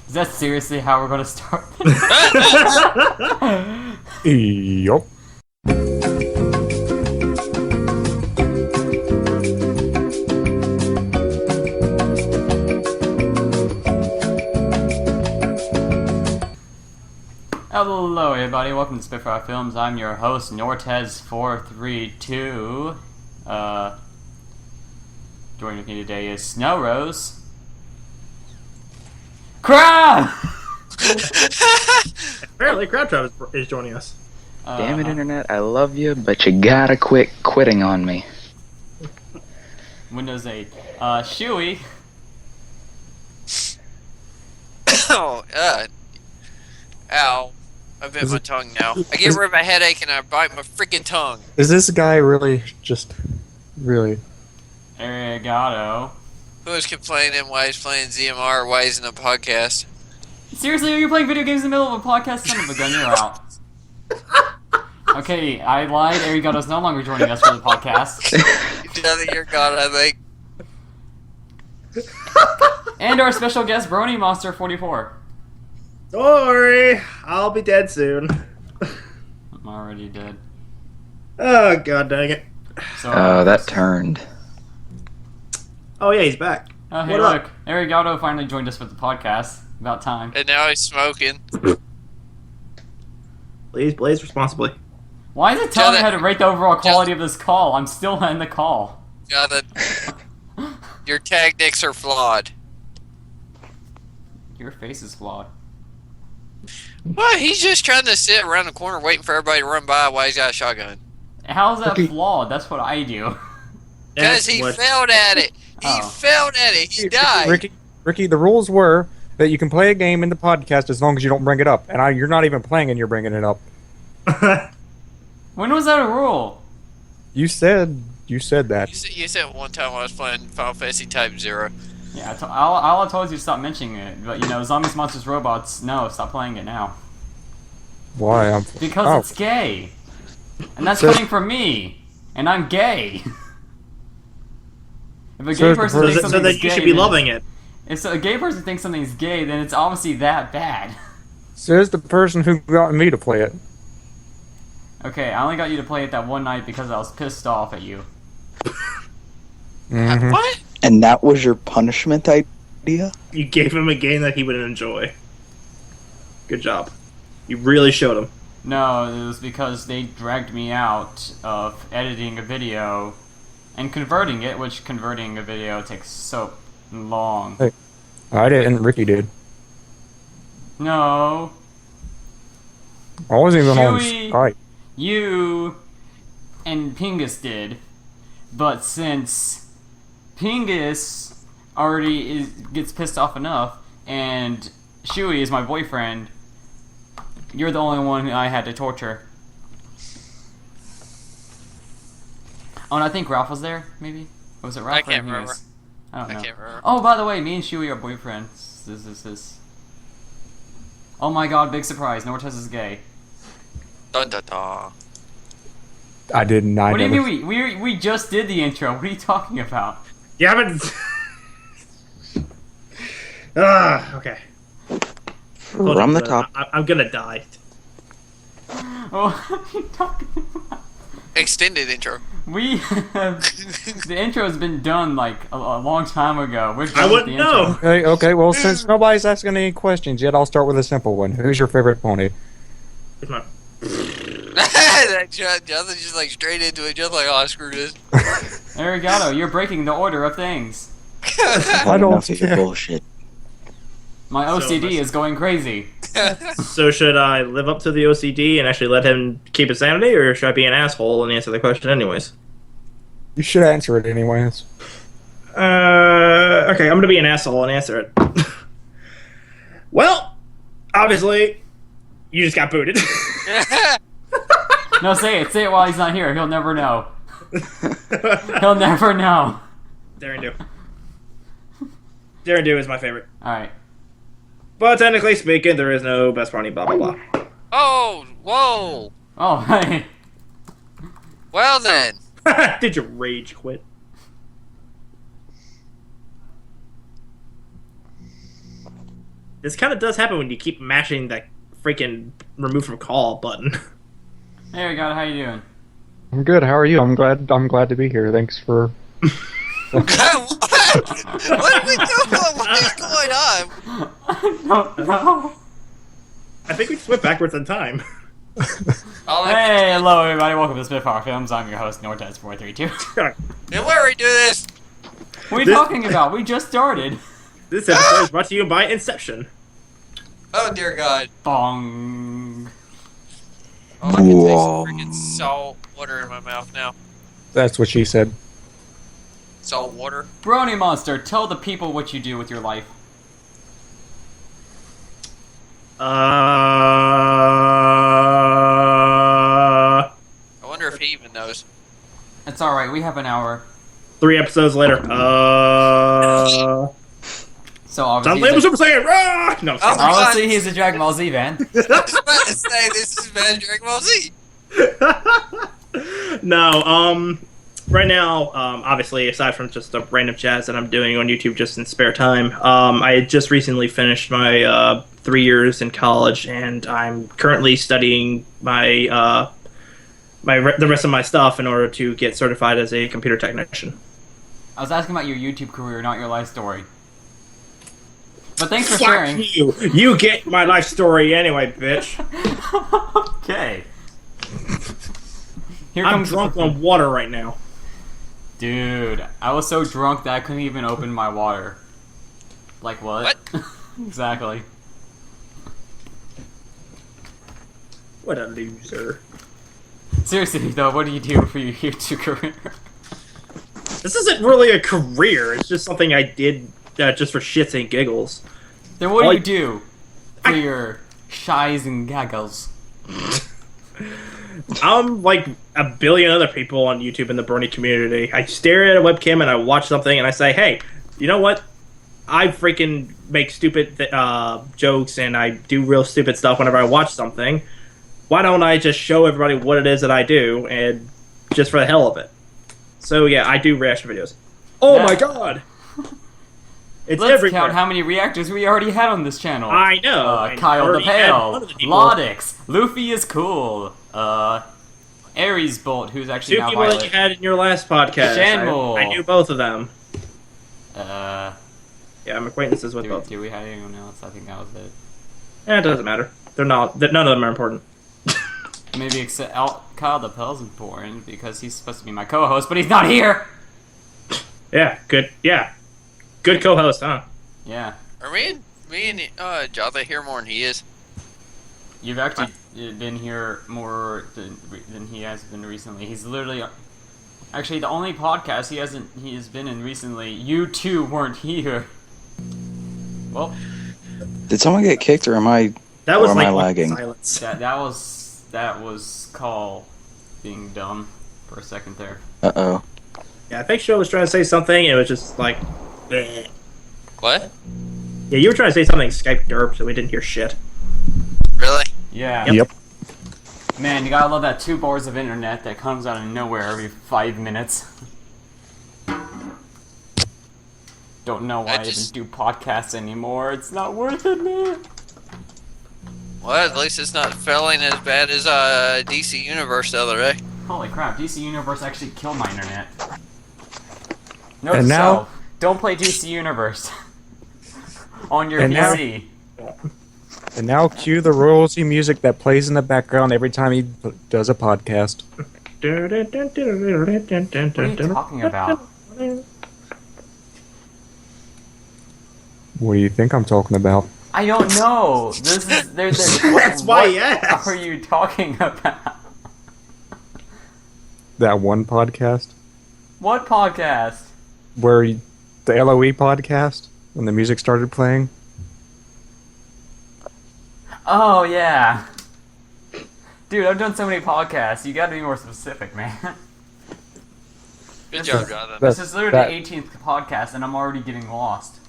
Is that seriously how we're gonna start? Yup. Hello everybody, welcome to Spitfire Films. I'm your host, Nortez432. Joining with me today is SnowRose. Crab! Apparently, Crabtribe is joining us. Damn it, Internet, I love you, but you gotta quit quitting on me. Windows 8. Shouhei. Oh, ow. I bit my tongue now. I get rid of my headache and I bite my freaking tongue. Is this guy really really? Ireagato. Who is complaining why he's playing ZMR or why he's in a podcast? Seriously, are you playing video games in the middle of a podcast? Son of a gun, you're out. Okay, I lied. Ireagato's no longer joining us for the podcast. Now that you're gone, I think. And our special guest, Bronymonster44. Don't worry, I'll be dead soon. I'm already dead. Oh, god dang it. So, That turned. Oh yeah, he's back. Oh, hey, What look. up? Ireagato finally joined us for the podcast. About time. And now he's smoking. Please blaze responsibly. Why is it telling me how to rate the overall quality of this call? I'm still in the call. Your tactics are flawed. Your face is flawed. Well, he's just trying to sit around the corner waiting for everybody to run by while he's got a shotgun. How's that flawed? That's what I do. Because he failed at it. He failed at it. He died. Ricky, the rules were that you can play a game in the podcast as long as you don't bring it up, and you're not even playing and you're bringing it up. When was that a rule? You said that. You said one time I was playing Final Fantasy Type 0. Yeah, all I told you to stop mentioning it. But, you know, Zombies, Monsters, Robots, no, stop playing it now. Why? Because it's gay. And that's coming from me. And I'm gay. If a gay person thinks something's So that you gay, should be then loving it. If a gay person thinks something's gay, then it's obviously that bad. Says the person who got me to play it. Okay, I only got you to play it that one night because I was pissed off at you. Mm-hmm. What? And that was your punishment idea? You gave him a game that he would enjoy. Good job. You really showed him. No, it was because they dragged me out of editing a video and converting it, which converting a video takes so long. Hey, I didn't. Ricky did. No. I wasn't even on Shouhei, Skype. You and Pingus did, but since Pingus already gets pissed off enough, and Shouhei is my boyfriend, you're the only one I had to torture. Oh, and I think Ralph was there, maybe? Or was it Ralph? I can't remember. I don't know. I can't remember. Oh, by the way, me and Shouhei are boyfriends. This. Oh my god, big surprise. Nortez is gay. Dun dun dun. I didn't. What do you mean we just did the intro? What are you talking about? You haven't. Okay. From the top. I'm gonna die. Oh, what are you talking about? Extended intro. We have... The intro's been done, like, a long time ago. We're done I with wouldn't the intro. know. Okay, well, since nobody's asking any questions yet, I'll start with a simple one. Who's your favorite pony? It's my- That Jonathan's just like straight into it, just like, oh, screw this. Ireagato, you're breaking the order of things. I don't Enough of your care. bullshit. My OCD is going crazy. So should I live up to the OCD and actually let him keep his sanity, or should I be an asshole and answer the question anyways? You should answer it anyways. Okay, I'm gonna be an asshole and answer it. Well, obviously, you just got booted. No, say it. Say it while he's not here. He'll never know. He'll never know. Darren Do. Darren Do is my favorite. Alright. But technically speaking, there is no best pony, blah blah blah. Oh, whoa. Oh, hey. Well then. Did your rage quit? This kind of does happen when you keep mashing that freaking remove from call button. Hey, Ireagato, how you doing? I'm good. How are you? I'm glad to be here. Thanks for. What are we doing? What is going on? I don't know. I think we just went backwards in time. Hey, hello everybody, welcome to Spitfire Films. I'm your host, Nortez432. And where are we doing this? What are you talking about? We just started. This episode is brought to you by Inception. Oh dear God. Bong. Oh, I can taste freaking salt water in my mouth now. That's what she said. Salt water. Bronymonster, tell the people what you do with your life. I wonder if he even knows. It's alright, we have an hour. 3 episodes later. So Sounds obviously, like I'm Super Saiyan. Rah! No. Oh. obviously he's a Dragon Ball Z fan. I was about to say this is bad Dragon Ball Z. No, right now, obviously, aside from just the random chats that I'm doing on YouTube just in spare time, I just recently finished my 3 years in college, and I'm currently studying my the rest of my stuff in order to get certified as a computer technician. I was asking about your YouTube career, not your life story. But thanks for Fuck sharing. you! You get my life story anyway, bitch. Okay. Here I'm comes drunk on water right now. Dude, I was so drunk that I couldn't even open my water. Like what? Exactly. What a loser. Seriously though, what do you do for your YouTube career? This isn't really a career, it's just something I did just for shits and giggles. Then what do you do for your shies and gaggles? I'm like a billion other people on YouTube in the Brony community. I stare at a webcam and I watch something and I say, hey, you know what? I freaking make stupid jokes and I do real stupid stuff whenever I watch something. Why don't I just show everybody what it is that I do, and just for the hell of it? So yeah, I do reaction videos. Oh my god! It's Let's everywhere. count how many reactors we already had on this channel. I know. I Kyle the already had Pale, one of the people. Lodix, Luffy is cool, Ares Bolt, who's actually 2 now people that you Violet. had in your last podcast. Shenmue. I knew both of them. Uh, Yeah, I'm acquaintances with both. do we have anyone else? I think that was it. It doesn't matter. They're not. None of them are important. Maybe except Kyle the Pale's important because he's supposed to be my co-host, but he's not here! Yeah, good. Yeah, good co-host, huh? Yeah. Are me and Java here more than he is? You've actually been here more than he has been recently. He's literally... Actually, the only podcast he has been in recently, you two weren't here. Well, Did someone get kicked, or am I? That was Or am like I lagging? silence. that was call being dumb for a second there. Uh-oh. Yeah, I think Show was trying to say something, and it was just like, bleh. What? Yeah, you were trying to say something Skype derp, so we didn't hear shit. Really? Yeah. Yep. Man, you gotta love that 2 bars of internet that comes out of nowhere every 5 minutes. Don't know why I even do podcasts anymore. It's not worth it, man. Well, at least it's not failing as bad as DC Universe the other day. Holy crap, DC Universe actually killed my internet. Note And to now- self, don't play DC Universe on your And now- PC. And now cue the royalty music that plays in the background every time he does a podcast. What are you talking about? What do you think I'm talking about? I don't know. This is That's why what he asked. are you talking about? That one podcast? What podcast? The LOE podcast? When the music started playing? Oh yeah. Dude, I've done so many podcasts. You gotta be more specific, man. Good job, Jonathan. This is literally that- the 18th podcast, and I'm already getting lost.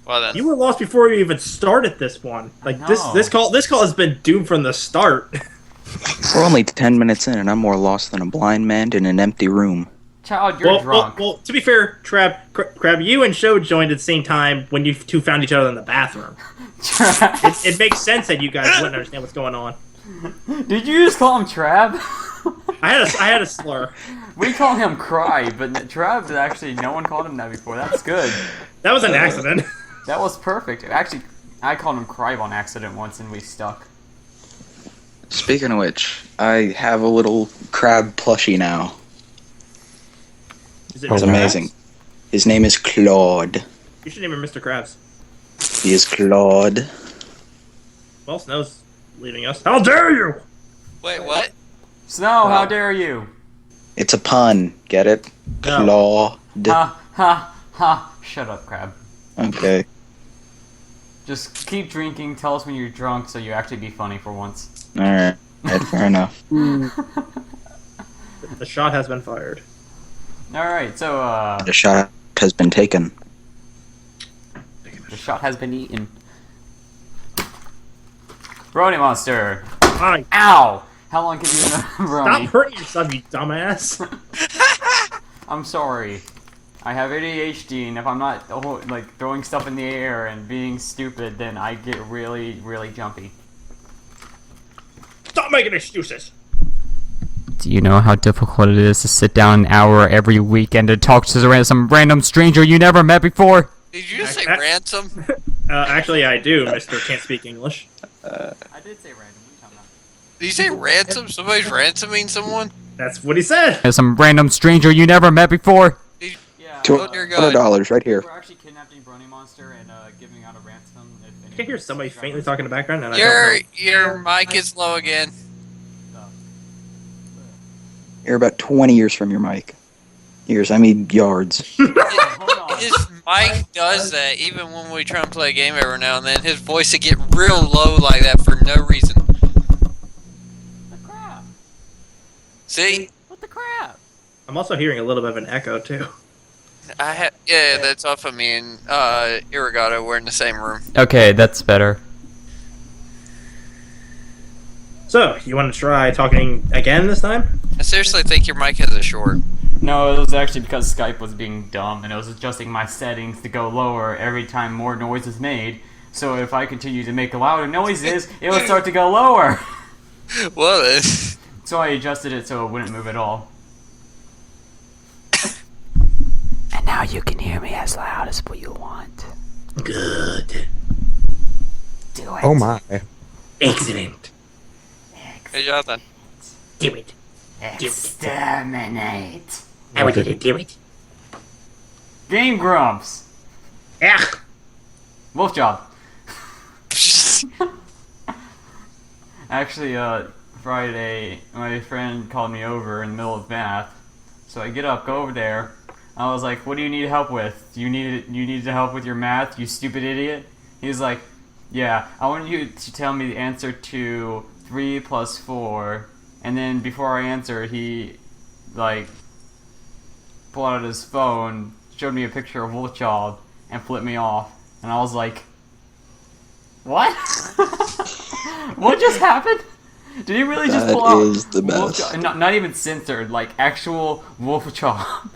Well then. You were lost before you even started this one. Like I this know. this call has been doomed from the start. We're only 10 minutes in, and I'm more lost than a blind man in an empty room. Child, you're drunk. Well, to be fair, Crab, you and Show joined at the same time when you two found each other in the bathroom. It makes sense that you guys wouldn't understand what's going on. Did you just call him Trab? I had a slur. We call him Cry, but Trab, actually, no one called him that before. That's good. That was an accident. That was perfect. Actually, I called him Cry on accident once, and we stuck. Speaking of which, I have a little crab plushie now. Is it It's Mr. amazing. Krabs? His name is Claude. You should name him Mr. Krabs. He is Claude. Well, Snow's leaving us. How dare you! Wait, what? Snow, how dare you? It's a pun. Get it? No. Claude. Ha, ha, ha. Shut up, Crab. Okay. Just keep drinking, tell us when you're drunk so you actually be funny for once. Alright. Fair enough. The shot has been fired. Alright, so, The shot has been taken. the shot has been eaten. Bronymonster! Hi. Ow! How long can you Brony? Stop hurting yourself, you dumbass. I'm sorry. I have ADHD, and if I'm not like throwing stuff in the air and being stupid, then I get really, really jumpy. Stop making excuses. Do you know how difficult it is to sit down an hour every weekend to talk to some random stranger you never met before? Did you just say ransom? Actually, I do, Mr. Can't Speak English. I did say random. What are you talking about? Did you say ransom? Somebody's ransoming someone? That's what he said. Some random stranger you never met before. Yeah. Oh, dear God. $200 right here. We're actually kidnapping Bronymonster and giving out a ransom. I can hear somebody faintly talking in the background, and I don't know. Your mic is low again. You're about 20 years from your mic. Years, I mean yards. Hold on. His mic does that even when we try and play a game every now and then. His voice will get real low like that for no reason. The crap. See? What the crap? I'm also hearing a little bit of an echo, too. Yeah, that's off of me and Ireagato. We're in the same room. Okay, that's better. So, you want to try talking again this time? I seriously think your mic has a short. No, it was actually because Skype was being dumb and it was adjusting my settings to go lower every time more noise is made. So if I continue to make louder noises, it would start to go lower. Well then. So I adjusted it so it wouldn't move at all. And now you can hear me as loud as you want. Good. Do it. Oh my. Excellent. Hey, Jonathan. Do it. Exterminate. I want you to do it. Game Grumps. Yeah. Wolf Job. Actually, Friday, my friend called me over in the middle of math. So I get up, go over there. I was like, "What do you need help with? You need help with your math, you stupid idiot?" He's like, "Yeah, I want you to tell me the answer to 3 plus 4." And then before I answered, he like pulled out his phone, showed me a picture of Wolfchild, and flipped me off. And I was like, "What? What just happened? Did he really just pull out?" That is the best. Not even censored, like actual Wolfchild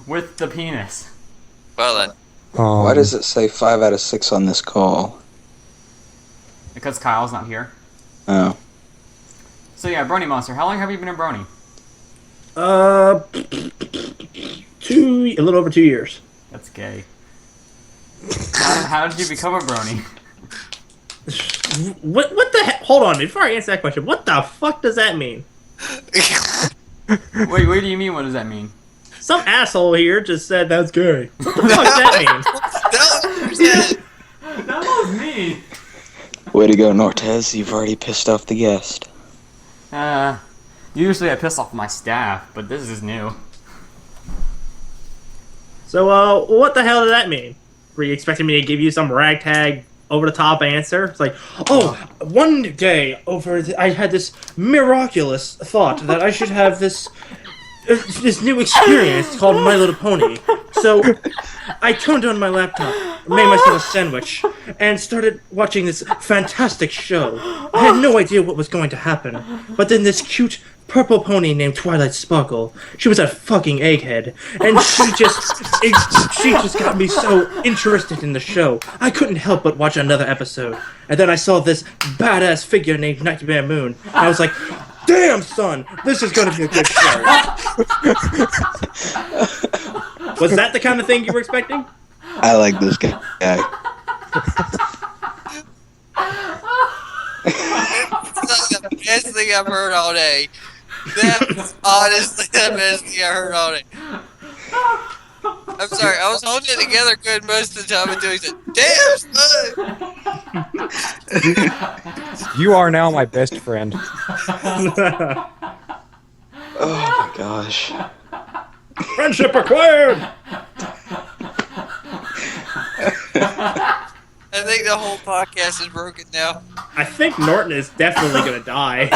with the penis. Well then. Why does it say 5 out of 6 on this call? Because Kyle's not here. Oh. So yeah, Bronymonster, how long have you been a Brony? A little over 2 years. That's gay. How did you become a Brony? What the heck? Hold on, before I answer that question, what the fuck does that mean? Wait, what do you mean? What does that mean? Some asshole here just said that's gay. What the fuck does that mean? That was me. Way to go, Nortez. You've already pissed off the guest. Usually I piss off my staff, but this is new. So, what the hell did that mean? Were you expecting me to give you some ragtag, over-the-top answer? It's like, one day I had this miraculous thought that I should have this new experience called My Little Pony. So, I turned on my laptop, made myself a sandwich, and started watching this fantastic show. I had no idea what was going to happen, but then this cute purple pony named Twilight Sparkle. She was a fucking egghead, and she just got me so interested in the show. I couldn't help but watch another episode, and then I saw this badass figure named Nightmare Moon, and I was like, damn, son, this is gonna be a good show. Was that the kind of thing you were expecting? I like this guy. That's the best thing I've heard all day. That's honestly the best thing I heard all day. I'm sorry, I was holding it together good most of the time until he said, damn, son! You are now my best friend. Oh my gosh. Friendship acquired! I think the whole podcast is broken now. I think Norton is definitely gonna die.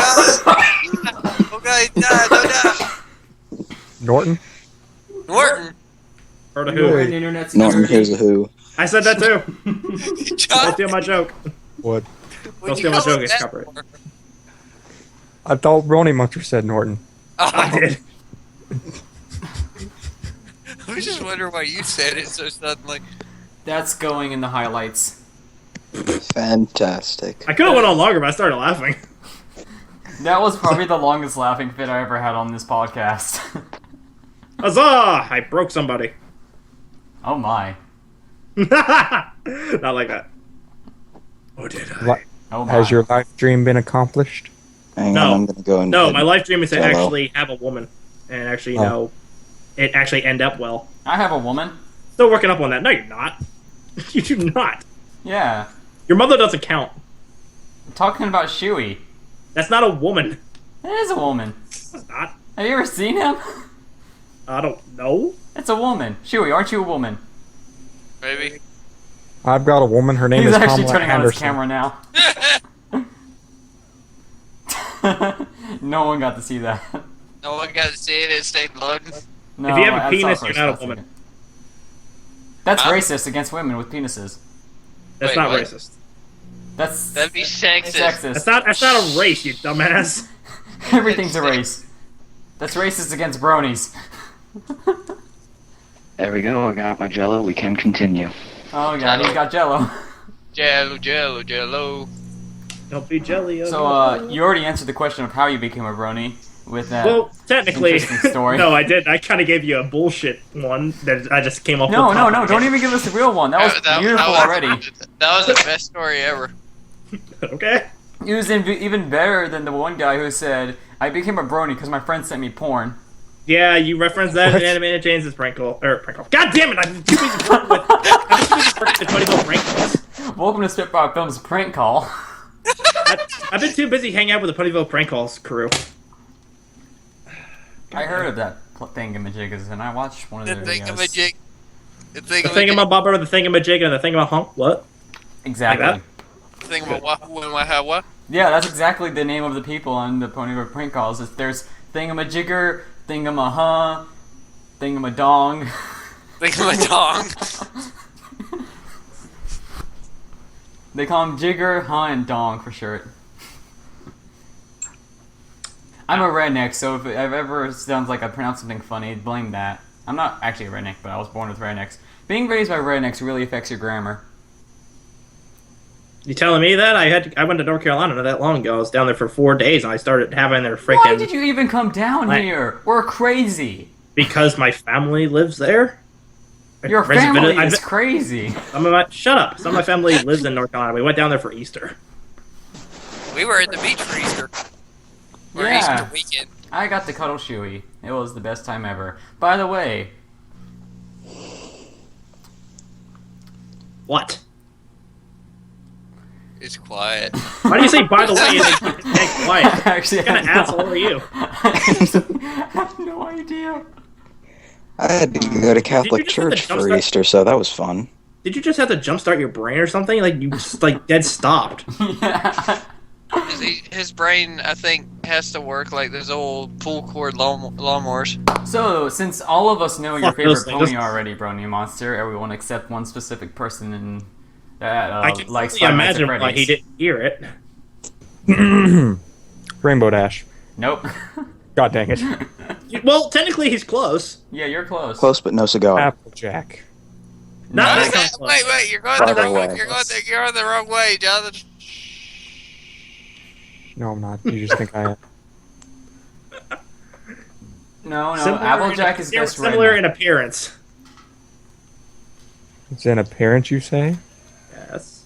Okay, no. Norton? Norton! Heard of Wait. who? Internet Norton, security. here's a who. I said that too. Don't John, steal my joke. What? when Don't you steal my call joke, it it's that copyright. for? I thought Bronymonster said Norton. I did. I was just wondering why you said it so suddenly. That's going in the highlights. Fantastic. I could have went on longer, but I started laughing. That was probably the longest laughing fit I ever had on this podcast. Huzzah! I broke somebody. Oh my. Not like that. Oh, did I? Li- Oh my. Has your life dream been accomplished? Hang No. on, I'm gonna go and No, my life dream is to Jello. actually have a woman. And actually, Oh. it actually end up well. I have a woman. Still working up on that. No, you're not. You do not. Yeah. Your mother doesn't count. I'm talking about Shouhei. That's not a woman. It is a woman. It's not. Have you ever seen him? I don't know. It's a woman. Shouhei, aren't you a woman? Maybe. I've got a woman. Her name He's is actually Kamala turning on his Anderson. camera now. No one got to see that. No one got to see it. It stayed loading. No, If you have a I saw penis, it for you're not a split woman. second. That's Huh? racist against women with penises. That's Wait, not what? racist. That's That'd be sexist. sexist. That's not a race, you dumbass. Everything's a race. That's racist against bronies. There we go, I got my jello, we can continue. Oh god, he's got jello. Jello. Don't be jelly. So, you already answered the question of how you became a brony with that. Well, technically, Interesting story. no, I did. I kind of gave you a bullshit one that I just came off. No, the top of don't it. even give us the real one. That was beautiful already. That was the best story ever. Okay. It was even better than the one guy who said, I became a brony because my friend sent me porn. Yeah, you referenced that What? in Animated James's prank call. God damn it! I'm too busy working with. I'm too busy working with Funny Bone prank calls. Welcome to Spitfire Films prank call. I've been too busy hanging out with the Ponyville prank calls crew. I heard of that thingamajiggas and I watched one of The their videos. thingamajig. The The thingamabobber, the thingamajig, and the thingamahunk. What? Exactly. Like What? Yeah, that's exactly the name of the people on the Ponyville prank calls. There's thingamajigger, thingamaha, thingamadong. Thingamadong. They call him Jigger, Huh, and Dong for short. I'm a redneck, so if it ever sounds like I pronounce something funny, blame that. I'm not actually a redneck, but I was born with rednecks. Being raised by rednecks really affects your grammar. You telling me that? I went to North Carolina not that long ago. I was down there for 4 days, and I started having their freaking. Why did you even come down Like- here? We're crazy. Because my family lives there. Your Resident- family I've is been- crazy. Shut up. Some of my family lives in North Carolina. We went down there for Easter. We were at the beach for Easter. Or Yeah. Easter weekend. I got to cuddle Shouhei. It was the best time ever. By the way, What? It's quiet. Why do you say by the way and then keep it quiet? actually, What kind of asshole are you? I have no idea. I had to go to Catholic just have to church for jumpstart- Easter, so that was fun. Did you just have to jumpstart your brain or something? Like you just like dead stopped. Yeah. His brain, I think, has to work like those old pull cord lawnmowers. So, since all of us know your Fuck those favorite things. pony already, Bronymonster, everyone except one specific person in that I can likes only Five Nights at imagine why he Freddy's. didn't hear it. Rainbow Dash. Nope. God dang it. Well, technically he's close. Yeah, you're close. Close, but no cigar. Applejack. Not What is that that? close. Wait, you're going Farther the wrong way. away. You're on the wrong way, Jonathan. No, I'm not. You just think I am. No, Similar Applejack in, is best similar redneck. in appearance. It's an appearance, you say? Yes.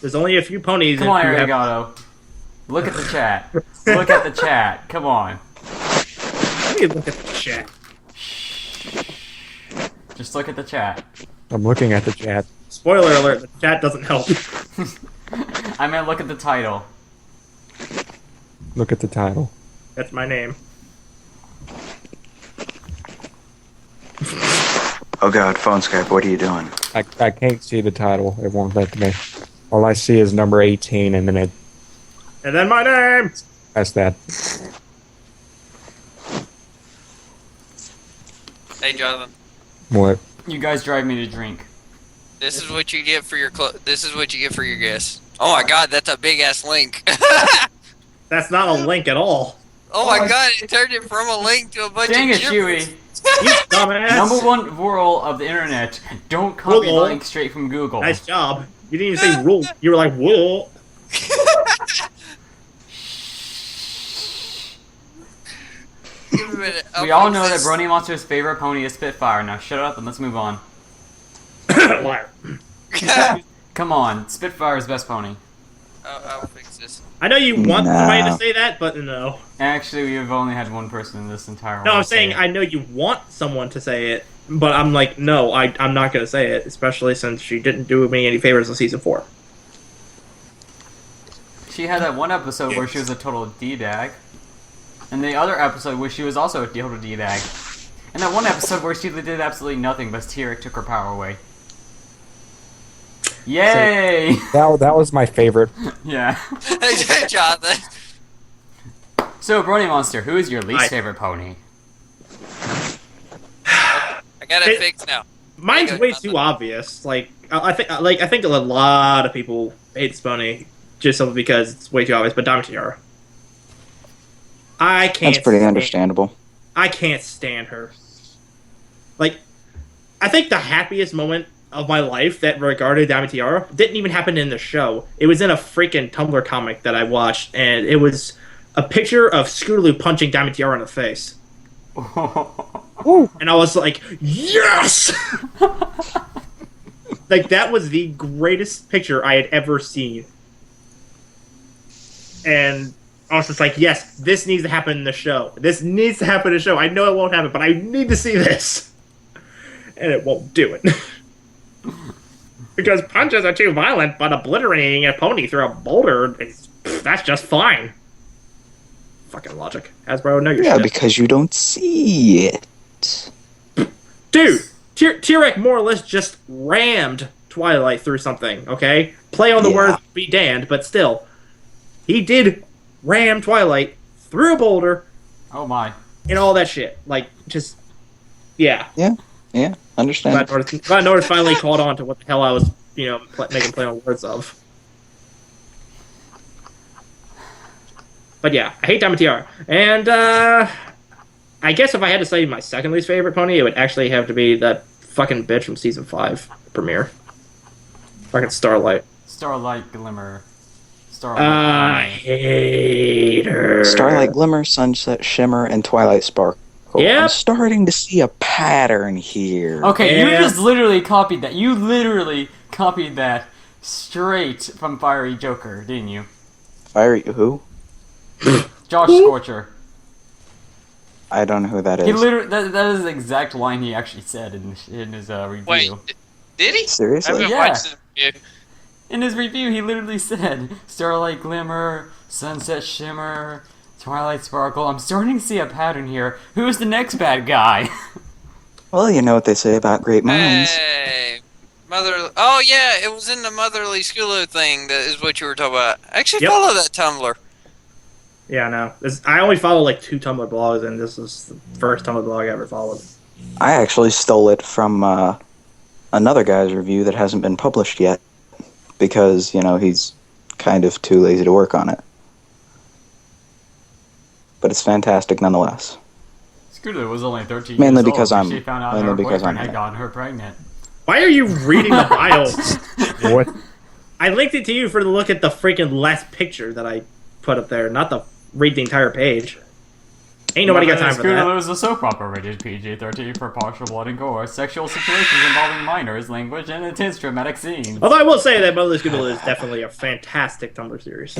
There's only a few ponies. Come on, who have- Ireagato. Look at the chat. Look at the chat. Come on. Let me look at the chat. Just look at the chat. I'm looking at the chat. Spoiler alert: the chat doesn't help. I meant look at the title. Look at the title. That's my name. Oh god, phone Skype, what are you doing? I can't see the title. It won't let me. All I see is number 18, and then it. And then my name. That's that. Hey, Jonathan. What? You guys drive me to drink. This is what you get for your This is what you get for your guess. Oh my God, that's a big ass link. That's not a link at all. Oh my God, it turned it from a link to a bunch Dang of it, gibberish. Shouhei. You dumbass. Number one rule of the internet: don't copy Google. links straight from Google. Nice job. You didn't even say rule. You were like, whoa. Give me a minute. We all know that Bronymonster's favorite pony is Spitfire. Now shut up and let's move on. Liar. Come on, Spitfire's best pony. I'll fix this. I know you want Nah. somebody to say that, but no. Actually, we've only had one person in this entire. No, one I'm saying say it. I know you want someone to say it, but I'm like, no, I'm not going to say it, especially since she didn't do me any favors in season 4. She had that one episode where she was a total d-bag, and the other episode where she was also a total d-bag, and that one episode where she did absolutely nothing, but T-Rex took her power away. Yay! That was my favorite. Yeah. Hey, Jonathan. So, Bronymonster, who is your least I- favorite pony? I got it It- fixed now. Mine's There you way go, too Jonathan. obvious. I think a lot of people hate this pony just simply because it's way too obvious. But Diamond Tiara, I can't. That's pretty stand- understandable. I can't stand her. Like, I think the happiest moment of my life that regarded Diamond Tiara didn't even happen in the show. It was in a freaking Tumblr comic that I watched, and it was a picture of Scootaloo punching Diamond Tiara in the face. And I was like, yes! Like, that was the greatest picture I had ever seen. And I was just like, yes, this needs to happen in the show. This needs to happen in the show. I know it won't happen, but I need to see this. And it won't do it. Because punches are too violent, but obliterating a pony through a boulder, that's just fine. Fucking logic. Hasbro, know your Yeah, shit. because you don't see it. Dude, T-Rex more or less just rammed Twilight through something, okay? Play on the Yeah. words be damned, but still. He did ram Twilight through a boulder Oh my. and all that shit. Like, just, yeah. Yeah, understand. Glad Norris finally caught on to what the hell I was, making play on words of. But yeah, I hate Diamond Tiara. And, I guess if I had to say my second least favorite pony, it would actually have to be that fucking bitch from season 5 premiere. Fucking Starlight. Starlight Glimmer. Starlight. I hate her. Starlight Glimmer, Sunset Shimmer, and Twilight Sparkle. Yep. I'm starting to see a pattern here. Okay, you Yeah. just literally copied that. You literally copied that straight from Fiery Joker, didn't you? Fiery who? Josh Scorcher. I don't know who that He is. literally that is the exact line he actually said in his review. Wait, did he? I Seriously? haven't Yeah. watched the review. In his review, he literally said, Starlight Glimmer, Sunset Shimmer, Twilight Sparkle. I'm starting to see a pattern here. Who's the next bad guy? Well, you know what they say about great minds. Hey, Oh yeah, it was in the Motherly Scootaloo thing. That is what you were talking about. I actually Yep. follow that Tumblr. Yeah, I know. I only follow like 2 Tumblr blogs, and this is the first Tumblr blog I ever followed. I actually stole it from another guy's review that hasn't been published yet because, he's kind of too lazy to work on it. but it's fantastic nonetheless. Scooter was only 13 Mainly years old because when I'm- she found out mainly her because boyfriend I'm- had gotten her pregnant. Why are you reading the bio? What? I linked it to you for the look at the freaking last picture that I put up there, not the read the entire page. Ain't nobody got time for Scooter that. was a soap opera rated PG-13 for partial blood and gore, sexual situations involving minors, language, and intense dramatic scenes. Although I will say that Motherless Google is definitely a fantastic Tumblr series.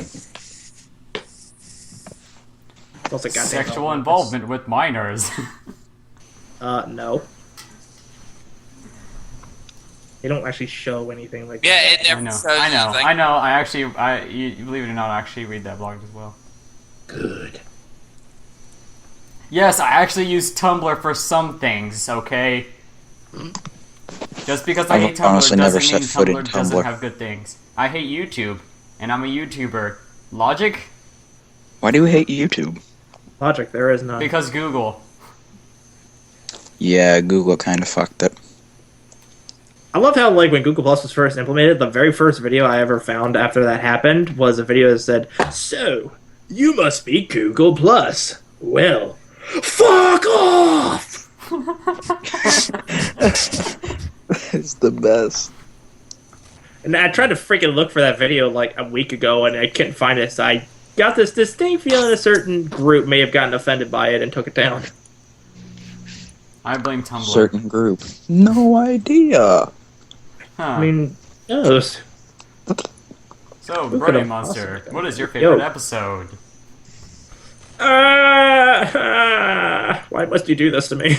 It's also goddamn Sexual well. involvement with minors. No. They don't actually show anything like Yeah, that. it never shows anything. I know. You believe it or not, I actually read that blog as well. Good. Yes, I actually use Tumblr for some things, okay? Just because I I've hate Tumblr honestly doesn't never mean set foot in Tumblr doesn't Tumblr. have good things. I hate YouTube, and I'm a YouTuber. Logic? Why do you hate YouTube? Logic, there is none. Because Google. Yeah, Google kind of fucked it. I love how, like, when Google Plus was first implemented, the very first video I ever found after that happened was a video that said, "So, you must be Google Plus. Well, fuck off!" It's the best. And I tried to freaking look for that video, like, a week ago, and I couldn't find it, so I got this distinct feeling a certain group may have gotten offended by it and took it down. I blame Tumblr. Certain group. No idea. Huh. I mean, those. So, who could have Bronymonster, possibly what is your Yo. favorite episode? Why must you do this to me?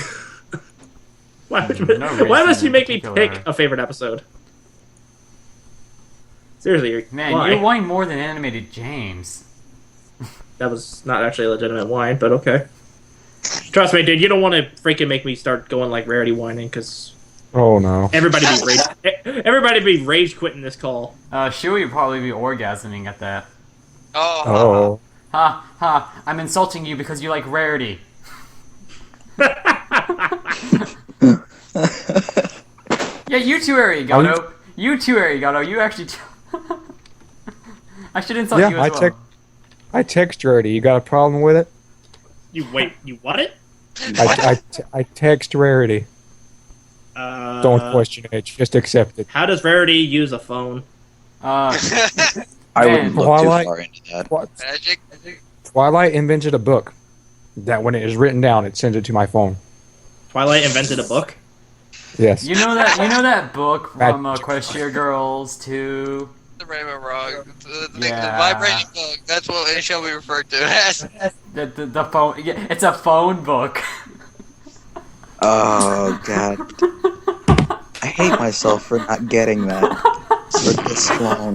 Why No why must reason you make me in particular. pick a favorite episode? Seriously, Man, why? you whine more than animated James. That was not actually a legitimate whine, but okay. Trust me, dude, you don't want to freaking make me start going like rarity whining, because Oh no. everybody be rage quitting this call. Shouhei would probably be orgasming at that. Oh. Ha ha, I'm insulting you because you like rarity. Yeah, you too, Ireagato. You too, Ireagato. You actually I should insult Yeah, you as well. I text Rarity. You got a problem with it? You what it? I text Rarity. Don't question it. Just accept it. How does Rarity use a phone? I Man. wouldn't look Twilight- too far into that. Magic. Twilight invented a book that when it is written down, it sends it to my phone. Twilight invented a book? Yes. you know that book That- from Equestria Girls too? The Rainbow Rock. The Yeah. vibrating book. That's what it shall be referred to as. The phone. Yeah, it's a phone book. Oh god. I hate myself for not getting that for this long.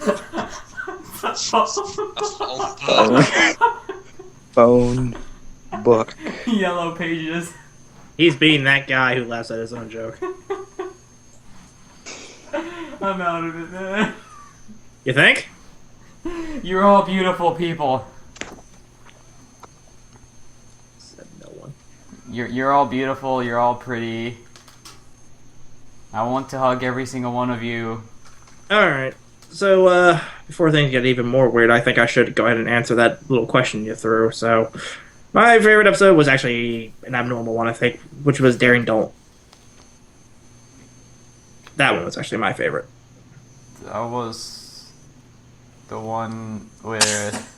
Phone book. Yellow pages. He's being that guy who laughs at his own joke. I'm out of it, man. You think? You're all beautiful people. Said no one. You're all beautiful. You're all pretty. I want to hug every single one of you. Alright. So, before things get even more weird, I think I should go ahead and answer that little question you threw. So, my favorite episode was actually an abnormal one, I think, which was Daring Don't. That one was actually my favorite. That was the one with.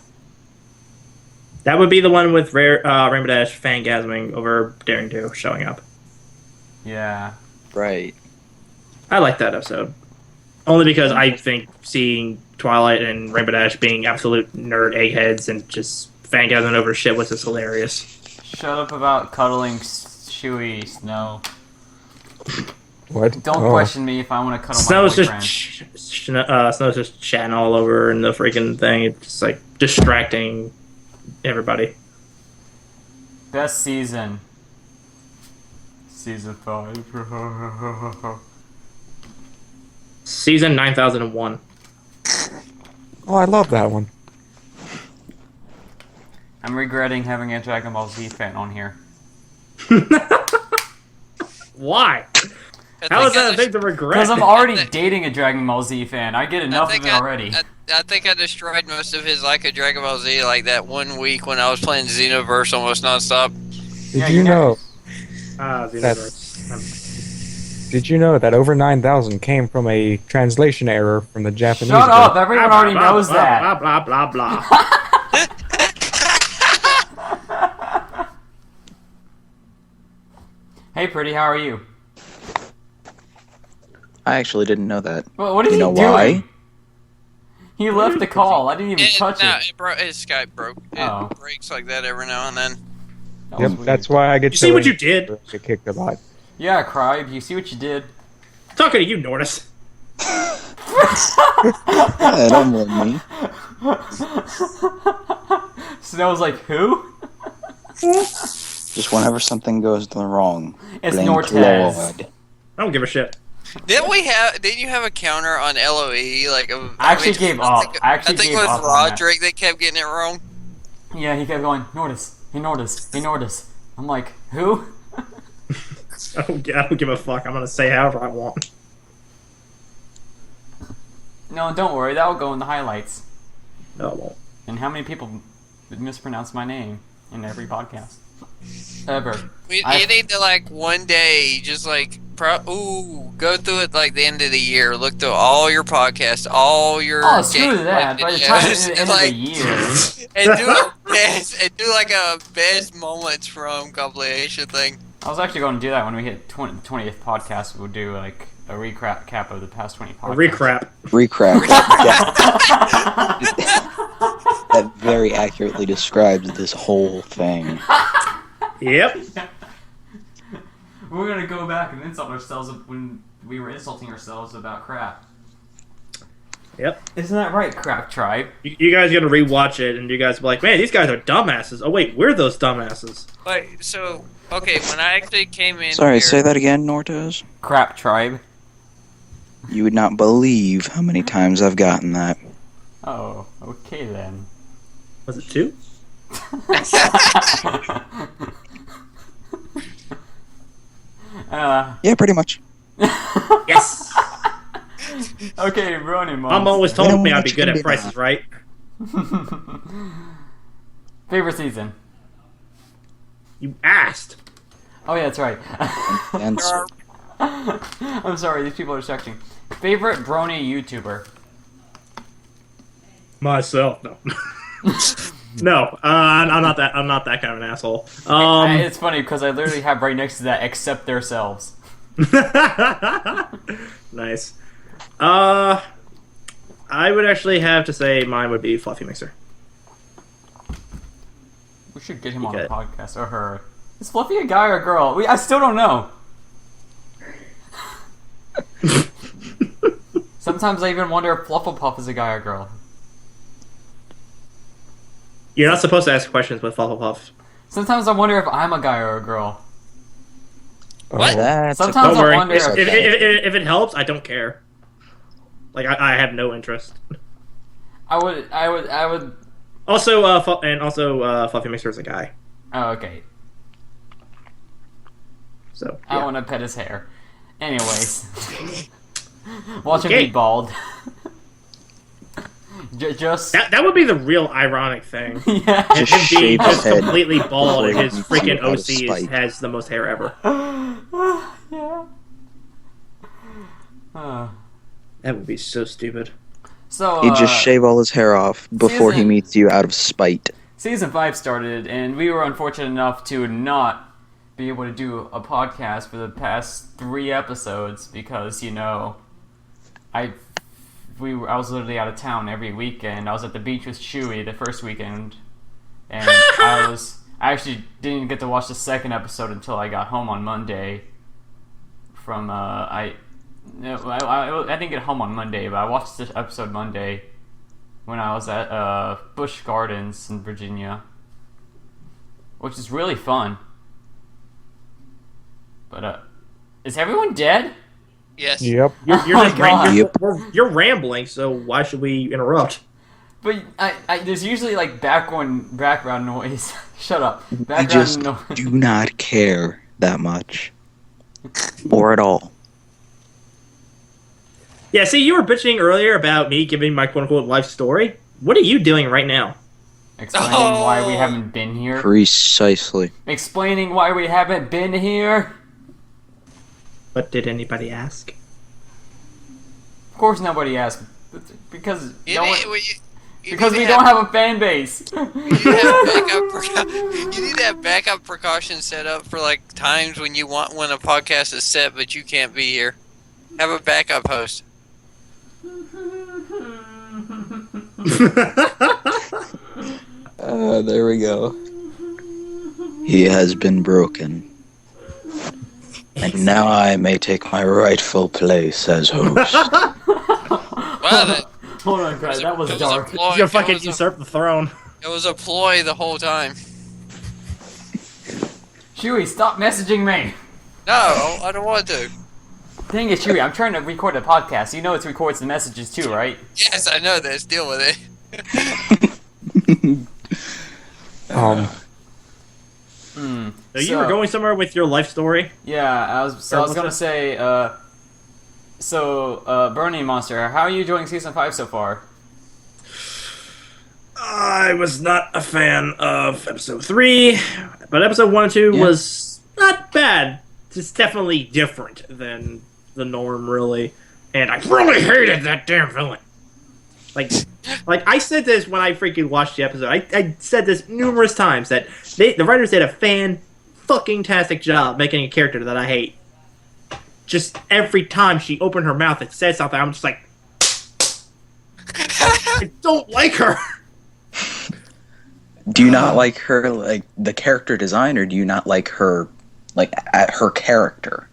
That would be the one with Rainbow Dash fangasming over Daring 2 showing up. Yeah. Right. I like that episode. Only because I think seeing Twilight and Rainbow Dash being absolute nerd eggheads and just fangasming over shit was just hilarious. Shut up about cuddling Shouhei, Snow. What? Don't Oh. question me if I want to cuddle Snow's my just boyfriend. Snow's just chatting all over in the freaking thing. It's just like distracting everybody. Best season. Season 5. Season 9001. Oh, I love that one. I'm regretting having a Dragon Ball Z fan on here. Why? How is that a thing to regret? Because I'm already dating a Dragon Ball Z fan. I get enough of it already. I think I destroyed most of his like a Dragon Ball Z like that 1 week when I was playing Xenoverse almost nonstop. Did you know? Xenoverse. Did you know that over 9,000 came from a translation error from the Japanese? Shut up! Everyone already knows that. Blah blah blah blah. Hey, pretty, how are you? I actually didn't know that. Well, what is You he know doing? why? He left the call. I didn't even touch it. His Skype broke. Oh. It breaks like that every now and then. That was Yep, weird. that's why I get. You see what you did? Get kicked a lot. Yeah, Cribe, you see what you did? Talking to you, Nordis. Yeah, don't blame me. Snow's like, who? Just whenever something goes wrong, It's blame Nortez. Claude. I don't give a shit. Didn't you have a counter on LOE? Like I actually gave up. I think it gave was up on that. Roderick that kept getting it wrong. Yeah, he kept going, Nordis, hey Nordis, hey Nordis. I'm like, who? I don't give a fuck. I'm gonna say however I want. No, don't worry, that will go in the highlights. No, it won't. And how many people mispronounce my name in every podcast? Ever. You need to like one day just like go through it like the end of the year. Look through all your podcasts, all your screw that. By the time it's the end of the year. and do like a best moments from compilation thing. I was actually going to do that when we hit 20th podcast. We'll do like a recap of the past 20 podcasts. A recrap. Recrap. That very accurately describes this whole thing. Yep. We're gonna go back and insult ourselves when we were insulting ourselves about crap. Yep. Isn't that right, Crabtribe? You guys gotta rewatch it, and you guys be like, man, these guys are dumbasses. Oh wait, we're those dumbasses. But so okay, when I actually came in. Sorry, here, say that again, Nortez. Crabtribe. You would not believe how many times I've gotten that. Oh, okay then. Was it 2? Yeah, pretty much. Yes. Okay, Bronymonster. Mom always told me I'd be good at prices, right? Favorite season? You asked. Oh yeah, that's right. Answer. I'm sorry, these people are texting. Favorite Brony YouTuber? Myself, no. No, I'm not that. I'm not that kind of an asshole. It's funny because I literally have right next to that, except themselves. Nice. I would actually have to say mine would be Fluffy Mixer. We should get him on a podcast, or her. Is Fluffy a guy or a girl? I still don't know. Sometimes I even wonder if Flufflepuff is a guy or girl. You're not supposed to ask questions with Flufflepuff. Sometimes I wonder if I'm a guy or a girl. What? Sometimes Don't I worry. wonder If it helps, I don't care. Like I have no interest. I would. Also, Fluffy Mixer is a guy. Oh, okay. So I yeah. want to pet his hair. Anyways, watch him Okay. be bald. Just That would be the real ironic thing. yeah. Him Just being shave his just head completely bald and before his he freaking eats you out of OC spite. has the most hair ever. Yeah. That would be so stupid. So He'd just shave all his hair off before he season- meets you out of spite. Season 5 started, and we were unfortunate enough to not be able to do a podcast for the past 3 episodes because, you know, I was literally out of town every weekend. I was at the beach with Shouhei the first weekend, and I actually didn't get to watch the second episode until I got home on Monday. I didn't get home on Monday, but I watched this episode Monday when I was at Busch Gardens in Virginia, which is really fun. But is everyone dead? Yes. Yep. You're Oh just my God. you're rambling, so why should we interrupt? But there's usually like background noise. Shut up. I Background just noise. do not care that much. Or at all. Yeah, see, you were bitching earlier about me giving my quote-unquote life story. What are you doing right now? Explaining why we haven't been here. Precisely. Explaining why we haven't been here. But did anybody ask? Of course, nobody asked because You no need- one, well, you because need we to don't have a fan base. You need to have you need to have backup precautions set up for like times when you want when a podcast is set but you can't be here. Have a backup host. There we go. He has been broken. And now I may take my rightful place as host. Wow, Hold on, Craig. That was dark. You fucking usurp the throne. It was a ploy the whole time. Shouhei, stop messaging me. No, I don't want to. Dang it, Shouhei. I'm trying to record a podcast. You know it records the messages too, right? Yes, I know this. Deal with it. So you were going somewhere with your life story? Yeah, I was gonna say, Bronymonster, how are you enjoying season 5 so far? I was not a fan of episode 3, but episode 1 and 2 was not bad. It's definitely different than the norm, really. And I really hated that damn villain. Like I said this when I freaking watched the episode. I said this numerous times that the writers did a fan-fucking-tastic job making a character that I hate. Just every time she opened her mouth and said something, I'm just like, I don't like her. Do you not like her, like, the character design, or do you not like her, like, at her character?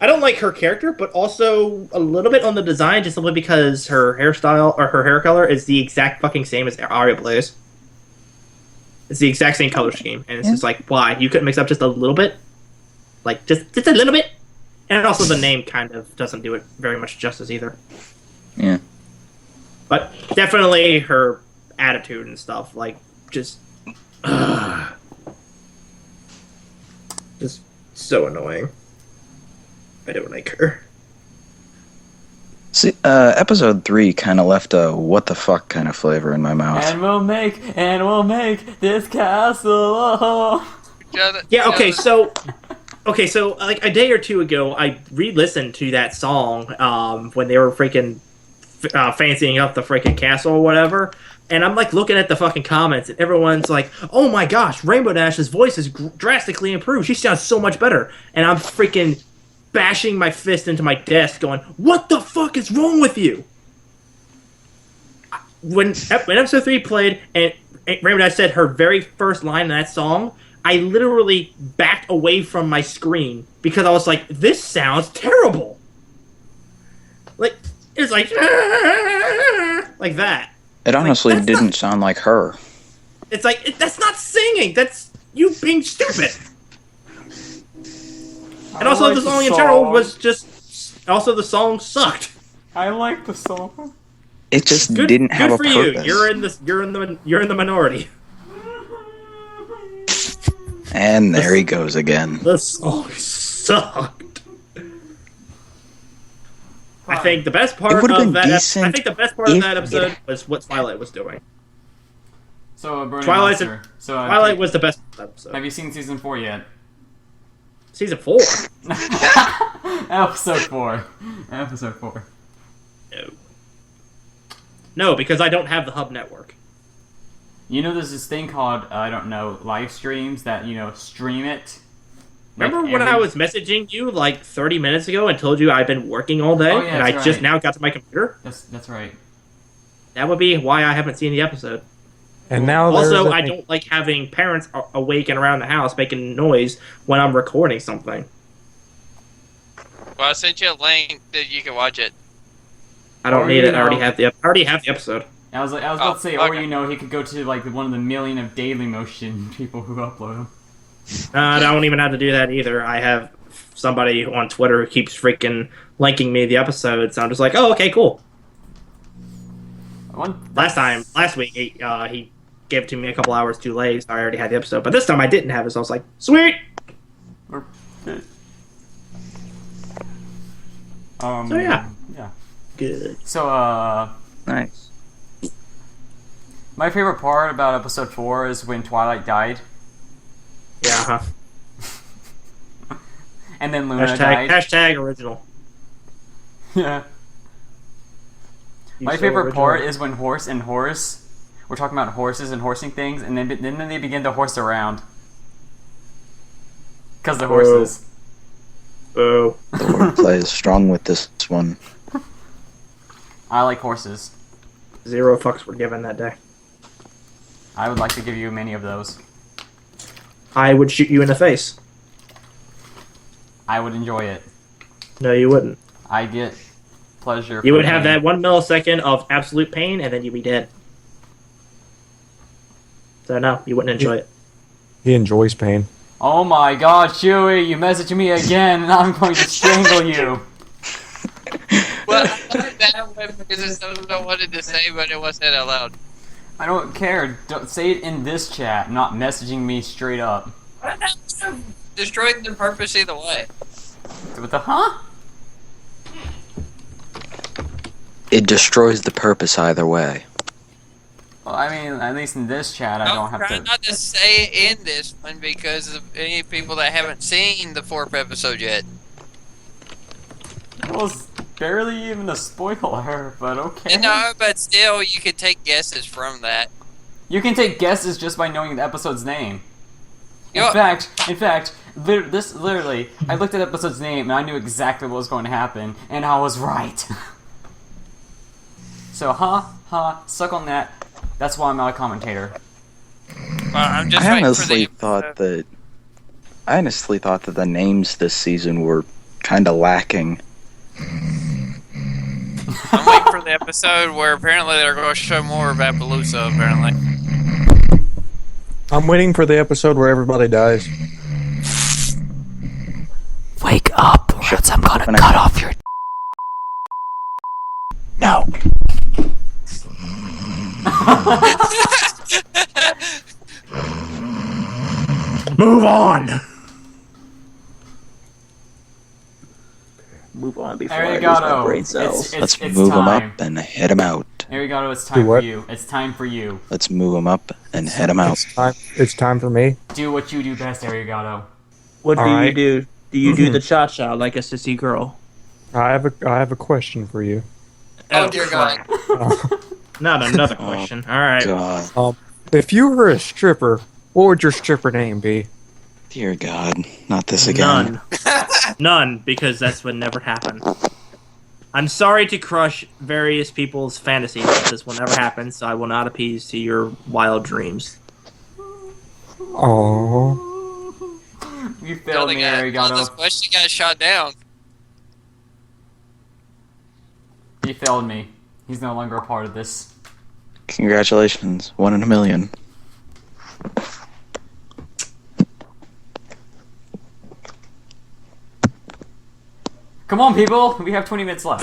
I don't like her character, but also a little bit on the design, just simply because her hairstyle or her hair color is the exact fucking same as Arya Blaze. It's the exact same color scheme, and it's just like, why? You couldn't mix up just a little bit? Like, just a little bit? And also the name kind of doesn't do it very much justice either. Yeah. But definitely her attitude and stuff, like, just so annoying. I don't like her. See, episode 3 kind of left a what the fuck kind of flavor in my mouth. And we'll make this castle. Yeah, okay, so like a day or two ago, I re-listened to that song when they were freaking fancying up the freaking castle or whatever, and I'm like looking at the fucking comments, and everyone's like, "Oh my gosh, Rainbow Dash's voice is drastically improved. She sounds so much better." And I'm freaking bashing my fist into my desk, going, "What the fuck is wrong with you?" When episode 3 played, and Rainbow Dash said her very first line in that song, I literally backed away from my screen because I was like, "This sounds terrible." Like, it's like like that. It honestly Like, didn't sound like her. It's like, that's not singing. That's you being stupid. And also, like the song in general was just. Also, the song sucked. I like the song. It just Good, didn't have good a for purpose. you. You're in the minority. And there he goes again. The song sucked. I think the best part It would've of been that. decent I think the best part of if that episode it- was what Twilight was doing. So, Twilight's Bronymonster. So, Twilight was the best episode. Have you seen season 4 yet? Season 4. Episode 4. Episode 4. No, because I don't have the Hub network. You know, there's this thing called, I don't know, live streams that, stream it. Remember Like when every- I was messaging you like 30 minutes ago and told you I've been working all day Oh, yeah, and I that's just right. now got to my computer? That's right. That would be why I haven't seen the episode. And now there's Also, a I thing- don't like having parents awake and around the house making noise when I'm recording something. Well, I sent you a link that you can watch it. I don't Or need you it. I already know- have the episode. I was about to say, or okay. he could go to like one of the million of Daily Motion people who upload them. I don't even have to do that either. I have somebody on Twitter who keeps freaking linking me the episodes. So I'm just like, oh, okay, cool. Last week, he gave it to me a couple hours too late, so I already had the episode. But this time I didn't have it, so I was like, sweet! So, yeah. good. So, Nice. my favorite part about episode 4 is when Twilight died, Yeah, huh? and then Luna died. Hashtag original. Yeah. You My so favorite original. part is when Horse and Horse were talking about horses and horsing things, and then they begin to horse around. Because they're horses. Boo. The wordplay is strong with this one. I like horses. 0 fucks were given that day. I would like to give you many of those. I would shoot you in the face. I would enjoy it. No, you wouldn't. I get pleasure. You from would have pain. that 1 millisecond of absolute pain, and then you'd be dead. So no, you wouldn't enjoy it. He enjoys pain. Oh my god, Shouhei, you messaged me again, and I'm going to strangle you. Well, I thought that way because it's something I wanted to say, but it wasn't out loud. I don't care. Don't say it in this chat, not messaging me straight up. Destroyed the purpose either way. What the huh? It destroys the purpose either way. Well, I mean, at least in this chat, I don't I'm have trying to. not to say it in this one because of any people that haven't seen the 4th episode yet. It was barely even a spoiler, but okay. No, but still, you could take guesses from that. You can take guesses just by knowing the episode's name. In Yo- fact, literally, I looked at the episode's name and I knew exactly what was going to happen, and I was right. So, suck on that. That's why I'm not a commentator. Well, I'm just I waiting for honestly the thought that the names this season were kind of lacking. I'm waiting for the episode where apparently they're going to show more of Appaloosa, apparently. I'm waiting for the episode where everybody dies. Wake up, or else I'm gonna cut off your. No. Move on. Move on before I lose my Ireagato, brain cells. it's Let's move them time. up and head them out. Ireagato, it's Do time for what? you. It's time for you. Let's move them up and head them out. It's time for me. Do what you do best, Ireagato. What do Alright. you do? Do you do the cha-cha like a sissy girl? I have a question for you. Oh, dear God. Not another question. All right. God. If you were a stripper, what would your stripper name be? Dear God. Not this again. None. None, because that's what never happened. I'm sorry to crush various people's fantasies, but this will never happen, so I will not appease to your wild dreams. Oh. You failed me, This Ireagato. question got shot down. He failed me. He's no longer a part of this. Congratulations. 1 in a million. Come on, people! We have 20 minutes left.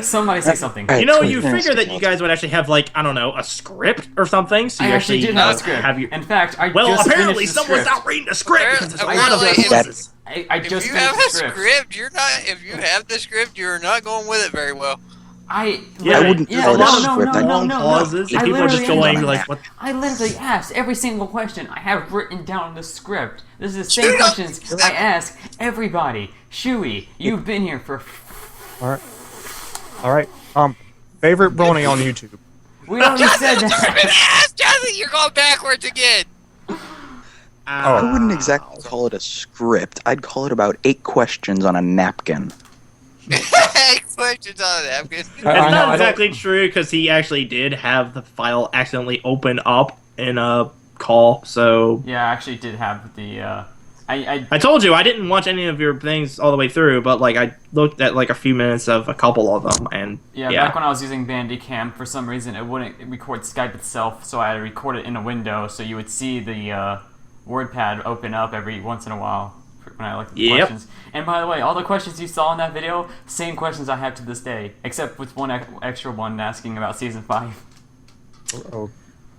Somebody say something. Alright, You know, 20 you minutes figure that to you go. guys would actually have, like, I don't know, a script or something, so I you actually did have a have script. have your... In fact, I Well, just apparently finished the someone's script. not reading the script because there's a lot of Apparently, pauses. I If just you finished have the a script. script, you're not. If you have the script, you're not going with it very well. I wouldn't yeah, call it a no, script. No, no, Long no, no. pauses, and I people are just literally going am- like, what? I literally asked every single question I have written down in the script. This is the same Shut up. questions I ask everybody. Shouhei, you've been here for. All right. Favorite brony on YouTube. We already said that. Jonathan, you're going backwards again. I wouldn't exactly call it a script. I'd call it about 8 questions on a napkin. Questions on a napkin. It's I know, not I exactly true because he actually did have the file accidentally open up in a call. So Yeah, I actually did have the. I told you I didn't watch any of your things all the way through, but like I looked at like a few minutes of a couple of them, and Yeah, back when I was using Bandicam, for some reason it wouldn't record Skype itself, so I had to record it in a window, so you would see the WordPad open up every once in a while when I looked at the Yep. questions. And by the way, all the questions you saw in that video, same questions I have to this day, except with one extra one asking about Season 5. Oh,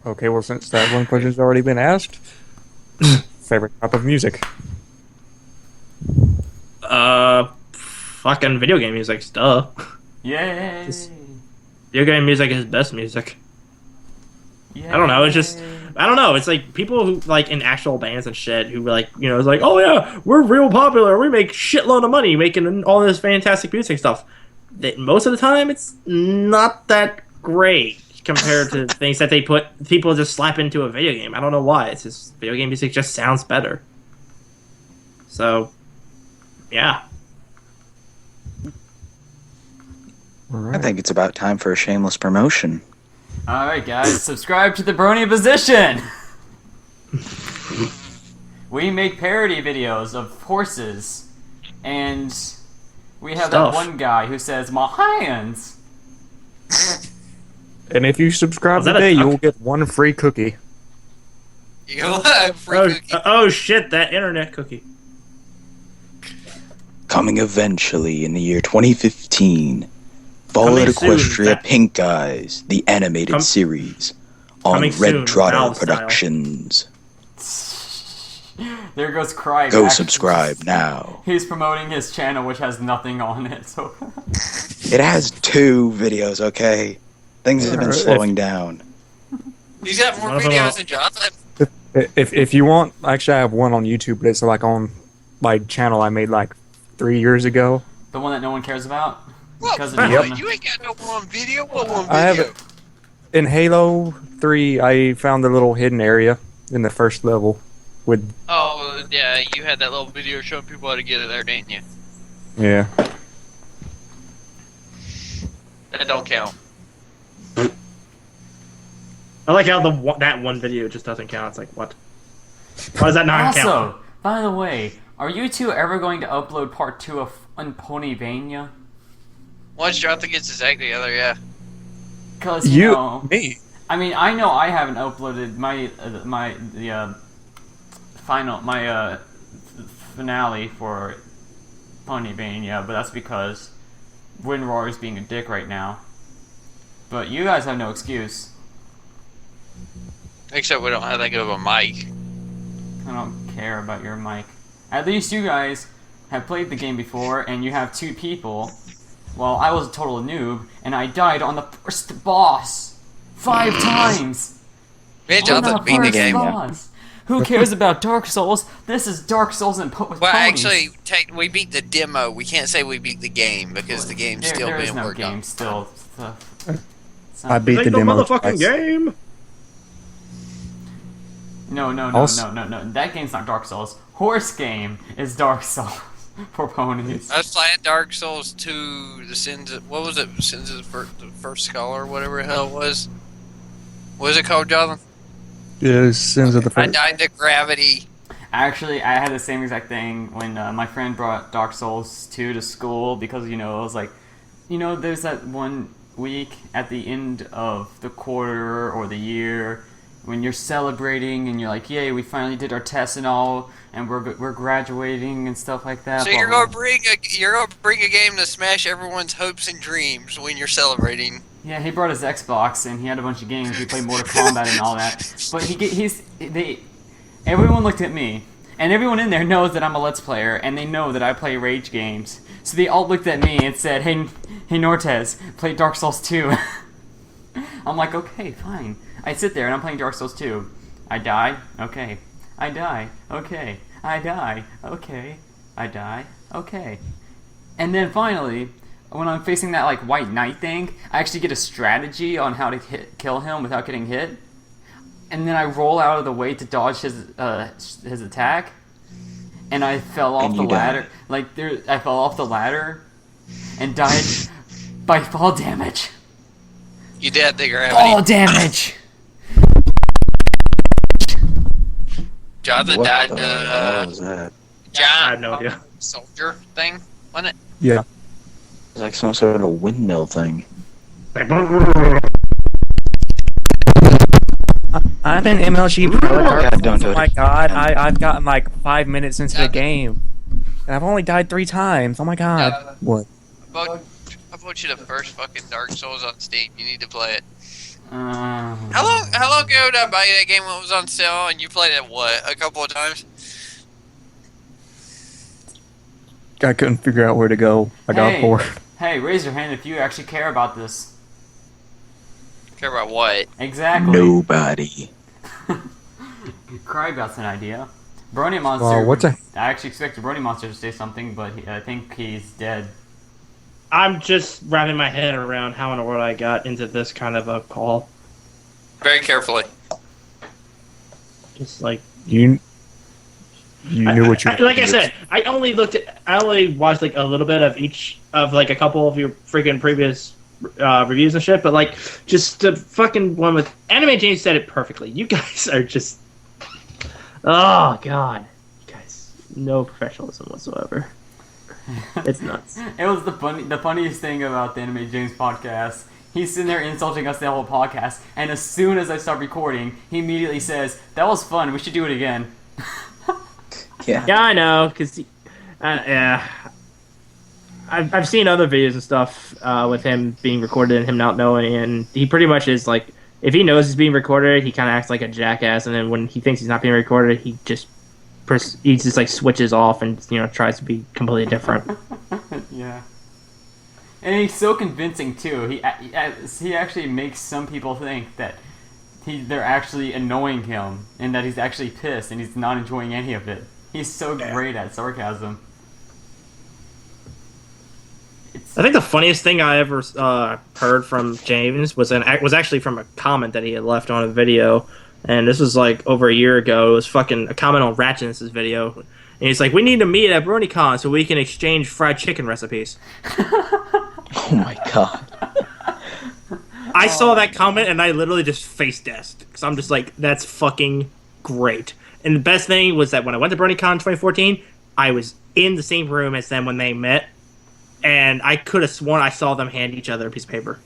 okay, well, since that one question's already been asked, favorite type of music? fucking video game music stuff. Yay! Video game music is best music. Yay. I don't know. It's just I don't know. It's like people who like in actual bands and shit who like it's like, oh yeah, we're real popular. We make shitload of money making all this fantastic music stuff. That most of the time it's not that great compared to things that people just slap into a video game. I don't know why. It's just video game music just sounds better. So, yeah. I think it's about time for a shameless promotion. Alright guys, subscribe to the Brony Position! We make parody videos of horses, and we have that one guy who says, my hands! And if you subscribe today, you'll get one free cookie. You'll have free cookie. Oh shit, that internet cookie. Coming eventually in the year 2015. Fall Coming at Equestria soon, Pink Eyes, the animated series, on coming Red soon, Trotter Valve style. Productions. There goes Cry. Go subscribe now. He's promoting his channel, which has nothing on it, so... It has 2 videos, okay? Things have been slowing down. He's got more videos than Jonathan. If you want, actually I have one on YouTube, but it's like on my channel I made like 3 years ago. The one that no one cares about? What? Yep. You ain't got no one video? What one video? I have it. In Halo 3, I found a little hidden area in the first level with... Oh, yeah, you had that little video showing people how to get it there, didn't you? Yeah. That don't count. I like how that one video just doesn't count. It's like, what? Why does that not count? Also, by the way, are you two ever going to upload part 2 of Ponyvania? Once Jonathan gets his act together, yeah. Because, you know... Me? I mean, I know I haven't uploaded my finale for Ponyvania, but that's because WinRoar is being a dick right now. But you guys have no excuse. Except we don't have that good of a mic. I don't care about your mic. At least you guys have played the game before, and you have 2 people. Well, I was a total noob, and I died on the first boss 5 times. Me and Jonathan beat the game. Boss. Who cares about Dark Souls? This is Dark Souls with well, ponies. actually, we beat the demo. We can't say we beat the game because the game's still there being is no worked game on. still. I beat the Ain't no demo motherfucking twice. game. No. That game's not Dark Souls. Horse game is Dark Souls for ponies. I was playing Dark Souls 2, the Sins of, what was it? Sins of the First Scholar, whatever the hell it was. What was it called, Jonathan? Yeah, Sins of the I First. died to gravity. Actually, I had the same exact thing when my friend brought Dark Souls 2 to school because, I was like, there's that one week at the end of the quarter or the year when you're celebrating and you're like, yay, we finally did our tests and all, and we're graduating and stuff like that. So you're gonna bring a game to smash everyone's hopes and dreams when you're celebrating. Yeah, he brought his Xbox and he had a bunch of games. We played Mortal Kombat and all that. But everyone looked at me, and everyone in there knows that I'm a Let's Player, and they know that I play rage games. So they all looked at me and said, "Hey Nortez, play Dark Souls 2." I'm like, okay, fine. I sit there and I'm playing Dark Souls 2. I die. Okay. I die. Okay. I die. Okay. I die. Okay. And then finally, when I'm facing that like white knight thing, I actually get a strategy on how to kill him without getting hit. And then I roll out of the way to dodge his attack. And I fell off the ladder. I fell off the ladder and died by fall damage. You did the gravity. Fall damage. Jonathan What died the hell was that? I have giant no idea. soldier thing, wasn't it? Yeah. It's like some sort of a windmill thing. I'm in MLG Pro. God, don't do Oh it. my god, I've gotten like 5 minutes into the game. And I've only died 3 times. Oh my god. What? I bought you the first fucking Dark Souls on Steam. You need to play it. Uh, How long ago did I buy you that game when it was on sale and you played it, what, a couple of times? I couldn't figure out where to go. I got bored. Hey, raise your hand if you actually care about this. Care about what? Exactly. Nobody. Cry got an idea. Bronymonster. Well, what's a- I actually expected Bronymonster to say something, but I think he's dead. I'm just wrapping my head around how in the world I got into this kind of a call. Very carefully. Just like You knew what you. like I said, I only watched like a little bit of each of like a couple of your freaking previous reviews and shit, but like just the fucking one with Anime James said it perfectly. You guys are just, oh god, you guys, no professionalism whatsoever. It's nuts. It was the funniest thing about the Anime James podcast. He's sitting there insulting us the whole podcast, and as soon as I start recording, he immediately says, "That was fun. We should do it again." Yeah. Yeah, I know, because yeah, I've seen other videos and stuff with him being recorded and him not knowing, and he pretty much is like, if he knows he's being recorded, he kind of acts like a jackass, and then when he thinks he's not being recorded, he just like switches off and tries to be completely different. Yeah. And he's so convincing too. He actually makes some people think that they're actually annoying him and that he's actually pissed and he's not enjoying any of it. He's so great at sarcasm. I think the funniest thing I ever heard from James was actually from a comment that he had left on a video, and this was like over a year ago. It was fucking a comment on Ratchet's video, and he's like, "We need to meet at BronyCon so we can exchange fried chicken recipes." Oh my god. I saw that comment and I literally just face desked because I'm just like, that's fucking great. And the best thing was that when I went to BronyCon 2014, I was in the same room as them when they met, and I could have sworn I saw them hand each other a piece of paper.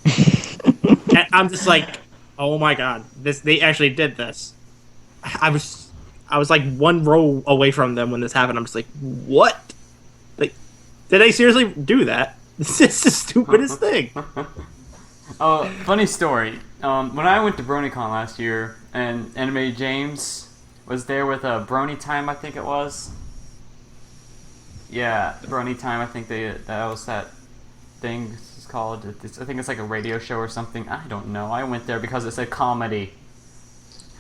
And I'm just like, oh my god, they actually did this. I was like one row away from them when this happened. I'm just like, what? Like, did they seriously do that? This is the stupidest thing. Oh, funny story. When I went to BronyCon last year, and Anime James was there with a Brony Time, I think it was. Yeah, Brony Time. I think that was that thing it's called. I think it's like a radio show or something. I don't know. I went there because it said comedy.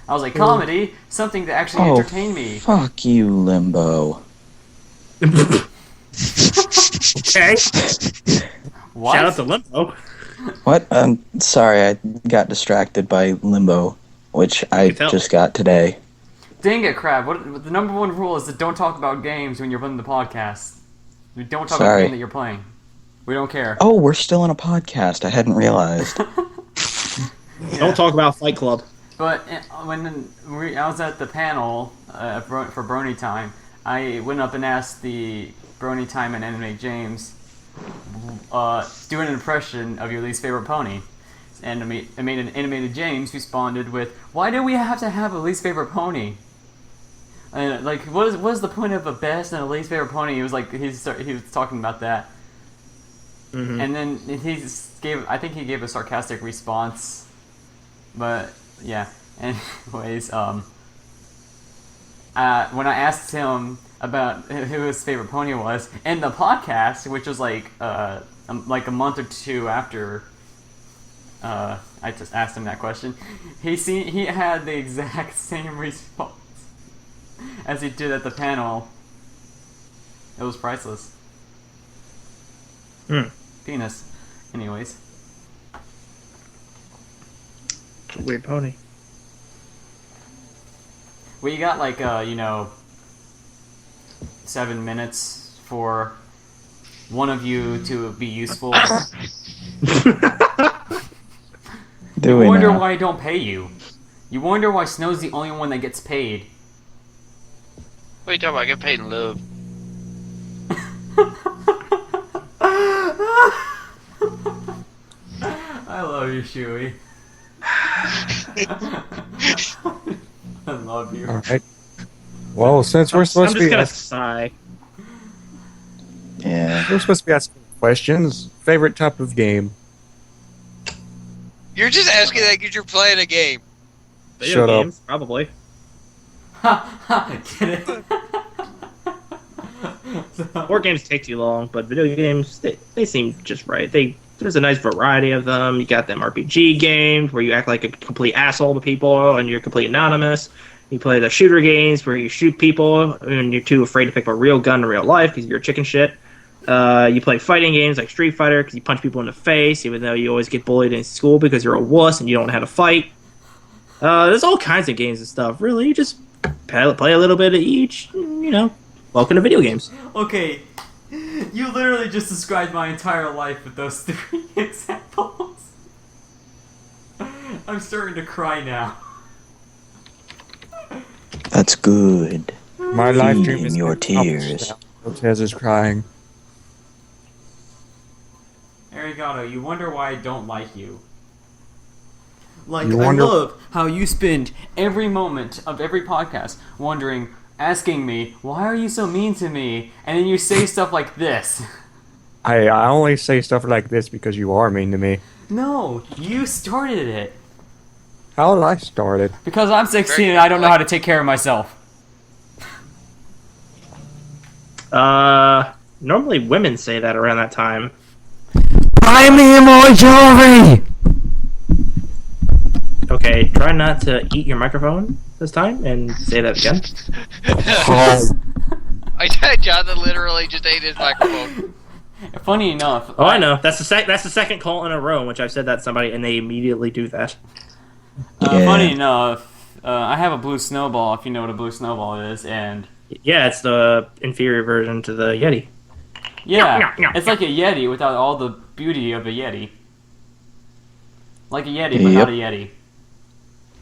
I was like, comedy? Something to actually entertain me. Fuck you, Limbo. Okay. What? Shout out to Limbo. What? I'm sorry, I got distracted by Limbo, which I just got today. Dang it, Crab. The number one rule is to don't talk about games when you're running the podcast. We don't talk about the game that you're playing. We don't care. Oh, we're still in a podcast. I hadn't realized. Don't talk about Fight Club. But when I was at the panel for Brony Time, I went up and asked the Brony Time and Anime James, do an impression of your least favorite pony. And I made an animated James responded with, "Why do we have to have a least favorite pony?" And like, what is the point of a best and a least favorite pony? He was like, he was talking about that. Mm-hmm. And then I think he gave a sarcastic response. But yeah, anyways, when I asked him about who his favorite pony was in the podcast, which was like a month or two after I just asked him that question, he had the exact same response as he did at the panel. It was priceless. Penis. Anyways. Weird pony. Well, you got like 7 minutes for one of you to be useful. You wonder why I don't pay you. You wonder why Snow's the only one that gets paid. What are you talking about? I get paid in love. I love you, Shouhei. I love you. Alright. Well, since we're supposed to be sigh. Yeah. we're supposed to be asking questions, favorite type of game? You're just asking that because you're playing a game. Shut up. Games, probably. Get it? Board games take too long, but video games, they seem just right. There's a nice variety of them. You got them RPG games where you act like a complete asshole to people and you're completely anonymous. You play the shooter games where you shoot people and you're too afraid to pick up a real gun in real life because you're chicken shit. You play fighting games like Street Fighter because you punch people in the face, even though you always get bullied in school because you're a wuss and you don't know how to fight. There's all kinds of games and stuff. Really, you just play a little bit of each. Welcome to video games. Okay, you literally just described my entire life with those 3 examples. I'm starting to cry now. That's good. My live stream Feed is in your getting tears. up now. Tez is crying. Ireagato, you wonder why I don't like you. Like, You I wonder- love how you spend every moment of every podcast asking me, why are you so mean to me? And then you say stuff like this. I only say stuff like this because you are mean to me. No, you started it. How did I start it? Because I'm 16 and I don't know how to take care of myself. Normally women say that around that time. Buy me more jewelry! Okay, try not to eat your microphone this time and say that again. Jonathan literally just ate his microphone. Funny enough. Oh, I know. That's the second call in a row in which I've said that to somebody and they immediately do that. Yeah. Funny enough, I have a blue snowball, if you know what a blue snowball is, and... Yeah, it's the inferior version to the Yeti. Yeah, it's like a Yeti without all the beauty of a Yeti. Like a Yeti, but not a Yeti.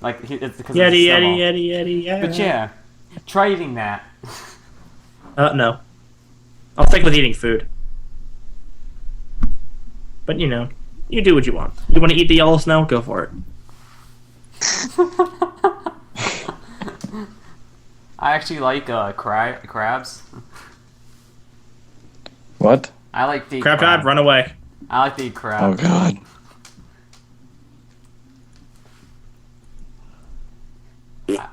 Like, it's because it's a snowball. Yeti, yeah. But yeah, try eating that. No. I'll stick with eating food. But, you do what you want. You want to eat the yellow snow? Go for it. I actually like crabs. What? I like to eat Crabtribe, run away. I like to eat crab. Oh god.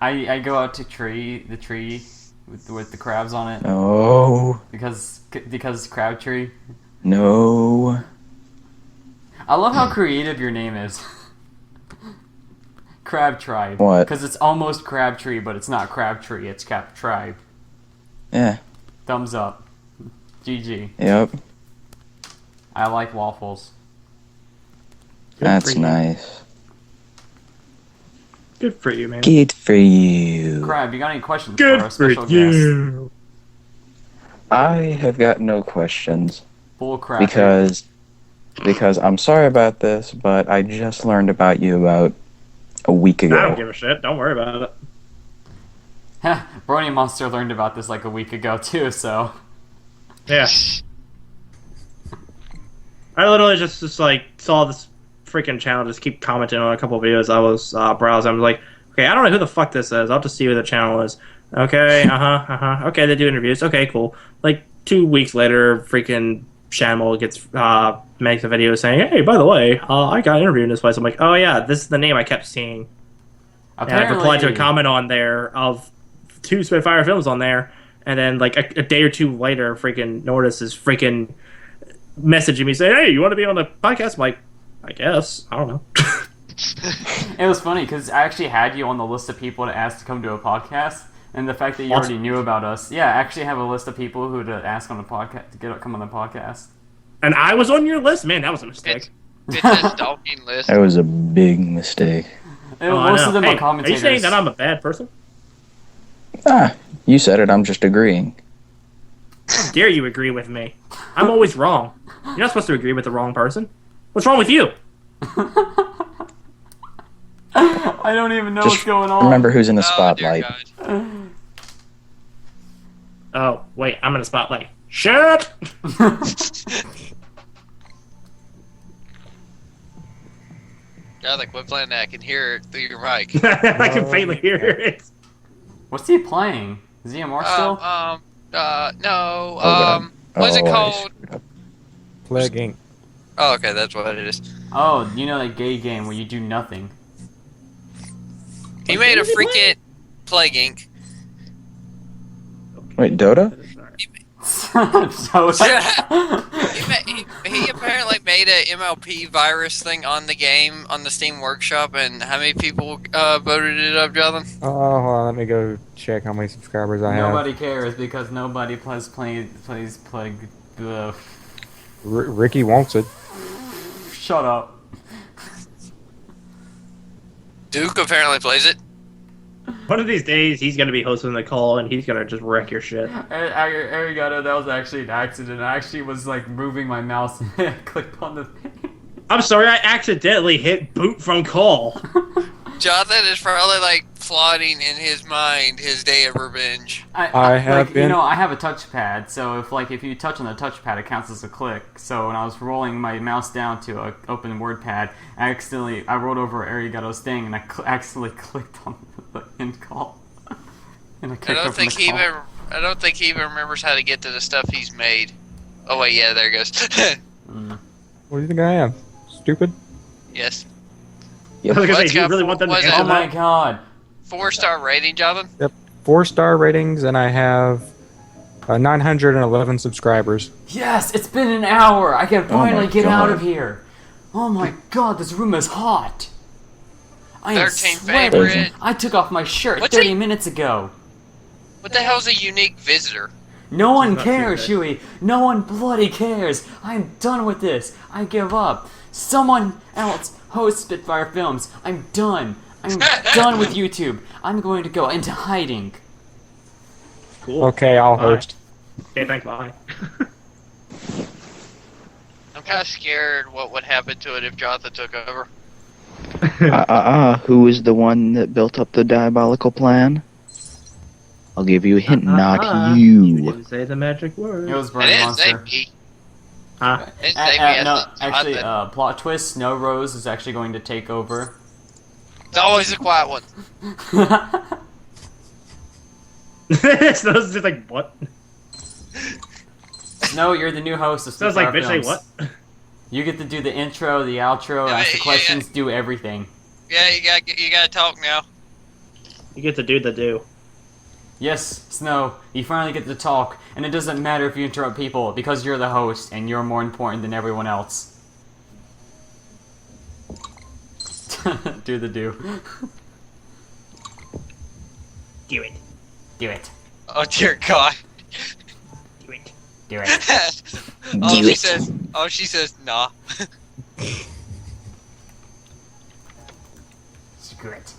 I go out to the tree with the crabs on it No. because Crabtree. No. I love how creative your name is. Crabtribe. What? Because it's almost Crabtree, but it's not Crabtree. It's Crabtribe. Yeah. Thumbs up. GG. Yep. I like waffles. That's nice. Good for you, man. Good for you. Crab, you got any questions Good for our for special guest? you. I have got no questions Bull crap. because I'm sorry about this, but I just learned about you about a week ago. I don't give a shit. Don't worry about it. Bronymonster learned about this like a week ago too, so... Yeah. I literally just like saw this freaking channel just keep commenting on a couple of videos I was browsing. I was like, okay, I don't know who the fuck this is. I'll just see who the channel is. Okay, okay, they do interviews. Okay, cool. Like 2 weeks later, freaking Shamble gets makes a video saying, hey, by the way, I got interviewed in this place. I'm like, oh yeah, this is the name I kept seeing. Apparently... And I replied to a comment on there of 2 Spitfire films on there, and then like a day or two later, freaking Nordis is freaking messaging me saying, hey, you want to be on the podcast? I'm like, I guess. I don't know. It was funny because I actually had you on the list of people to ask to come to a podcast, and the fact that you already knew about us. Yeah, I actually have a list of people who to ask on the podcast to come on the podcast. And I was on your list? Man, that was a mistake. It's a stalking list. That was a big mistake. And I most know. of them Hey, are commentators. Are you saying that I'm a bad person? Ah, you said it. I'm just agreeing. How dare you agree with me? I'm always wrong. You're not supposed to agree with the wrong person. What's wrong with you? I don't even know what's Just going on. remember who's in the Oh, dear spotlight. God. Oh, wait, I'm in a spotlight. Shut up! God, like quit playing that. I can hear it through your mic. I can faintly hear it. What's he playing? Is he a Mark still? No. God. What's it Oh, I called? screwed up. Plaguing. Oh, okay, that's what it is. Oh, you know that gay game where you do nothing. He made a freaking Plague Inc. Wait, Dota? So he he apparently made a MLP virus thing on the game on the Steam Workshop, and how many people voted it up, Jonathan? Oh, hold on, let me go check how many subscribers I have. Nobody cares because nobody plays Plague. Ricky wants it. Shut up. Duke apparently plays it. One of these days, he's gonna be hosting the call, and he's gonna just wreck your shit. Arigato, that was actually an accident. I actually was like moving my mouse and I clicked on the thing. I'm sorry, I accidentally hit boot from call. Jonathan is probably like plotting in his mind his day of revenge. I have like, been- You know, I have a touchpad, so if you touch on the touchpad, it counts as a click. So when I was rolling my mouse down to open WordPad, I rolled over Arigato's thing and I accidentally clicked on the end call. And I don't think he even remembers how to get to the stuff he's made. Oh wait, yeah, there it goes. What do you think I am? Stupid? Yes. I was gonna say, What's do you got really want them to was it- answer Oh my that? god. 4-star rating, Jonathan? 4-star ratings, and I have 911 subscribers. Yes, it's been an hour. I can finally my get out God. of here. Oh my god, this room is hot. I am 13 sweating. favorite. I took off my shirt What's 30 it- minutes ago. What the hell's a unique visitor? No one not too cares, bad. Shouhei. No one bloody cares. I'm done with this. I give up. Someone else host Spitfire Films. I'm done. I'm done with YouTube. I'm going to go into hiding. Cool. Okay, I'll Bye. host. Okay, thanks, bye. I'm kind of scared what would happen to it if Jonathan took over. Who is the one that built up the diabolical plan? I'll give you a hint, not you. Didn't say the magic word. It was I didn't say Bronymonster. me. Huh? I didn't say me. I No, said actually, Jonathan. plot twist. SnowRose is actually going to take over. It's always a quiet one. So it's just like, what? No, you're the new host of So it's Spitfire like, bitch, say Films. what? You get to do the intro, the outro, Yeah, ask the yeah, questions, do everything. Yeah, you gotta talk now. You get to do the do. Yes, Snow, you finally get to talk, and it doesn't matter if you interrupt people, because you're the host, and you're more important than everyone else. Do the do. Do it. Do it. Oh dear God. Do it. Do it. All she says, nah. Screw it.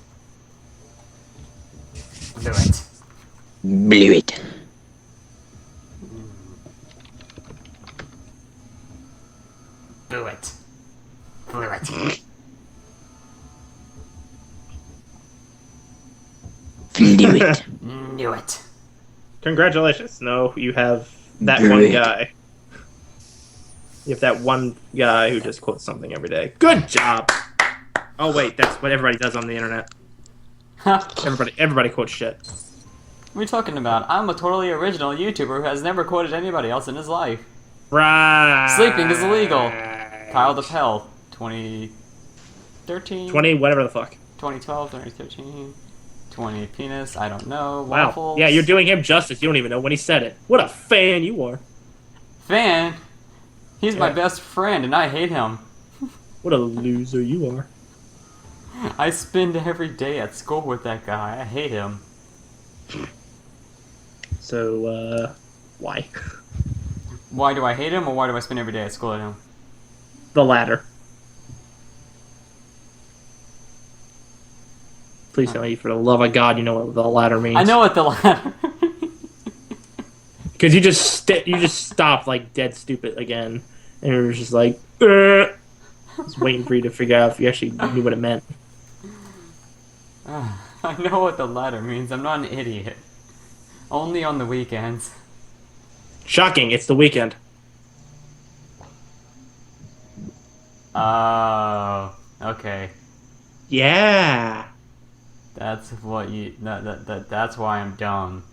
Do it. Blew it. Do it. Do it. Blew it. Do it. Congratulations. No, you have that Blew one it. guy. You have that one guy who just quotes something every day. Good job. Oh wait, that's what everybody does on the internet. Huh. Everybody quotes shit. What are you talking about? I'm a totally original YouTuber who has never quoted anybody else in his life. Right. Sleeping is illegal. Kyle the Pell. 2013? 20, whatever the fuck. 2012, 2013, 20 penis, I don't know. Wow. Waffles. Yeah, you're doing him justice. You don't even know when he said it. What a fan you are. Fan? He's my Yeah. best friend and I hate him. What a loser you are. I spend every day at school with that guy. I hate him. So, why? Why do I hate him or why do I spend every day at school with him? The latter. Please tell me, for the love of God, you know what the latter means. I know what the latter Because you just stopped like dead stupid again, and you were just like, just waiting for you to figure out if you actually knew what it meant. I know what the latter means. I'm not an idiot. Only on the weekends. Shocking! It's the weekend. Oh, okay. Yeah. That's what you. That's why I'm dumb.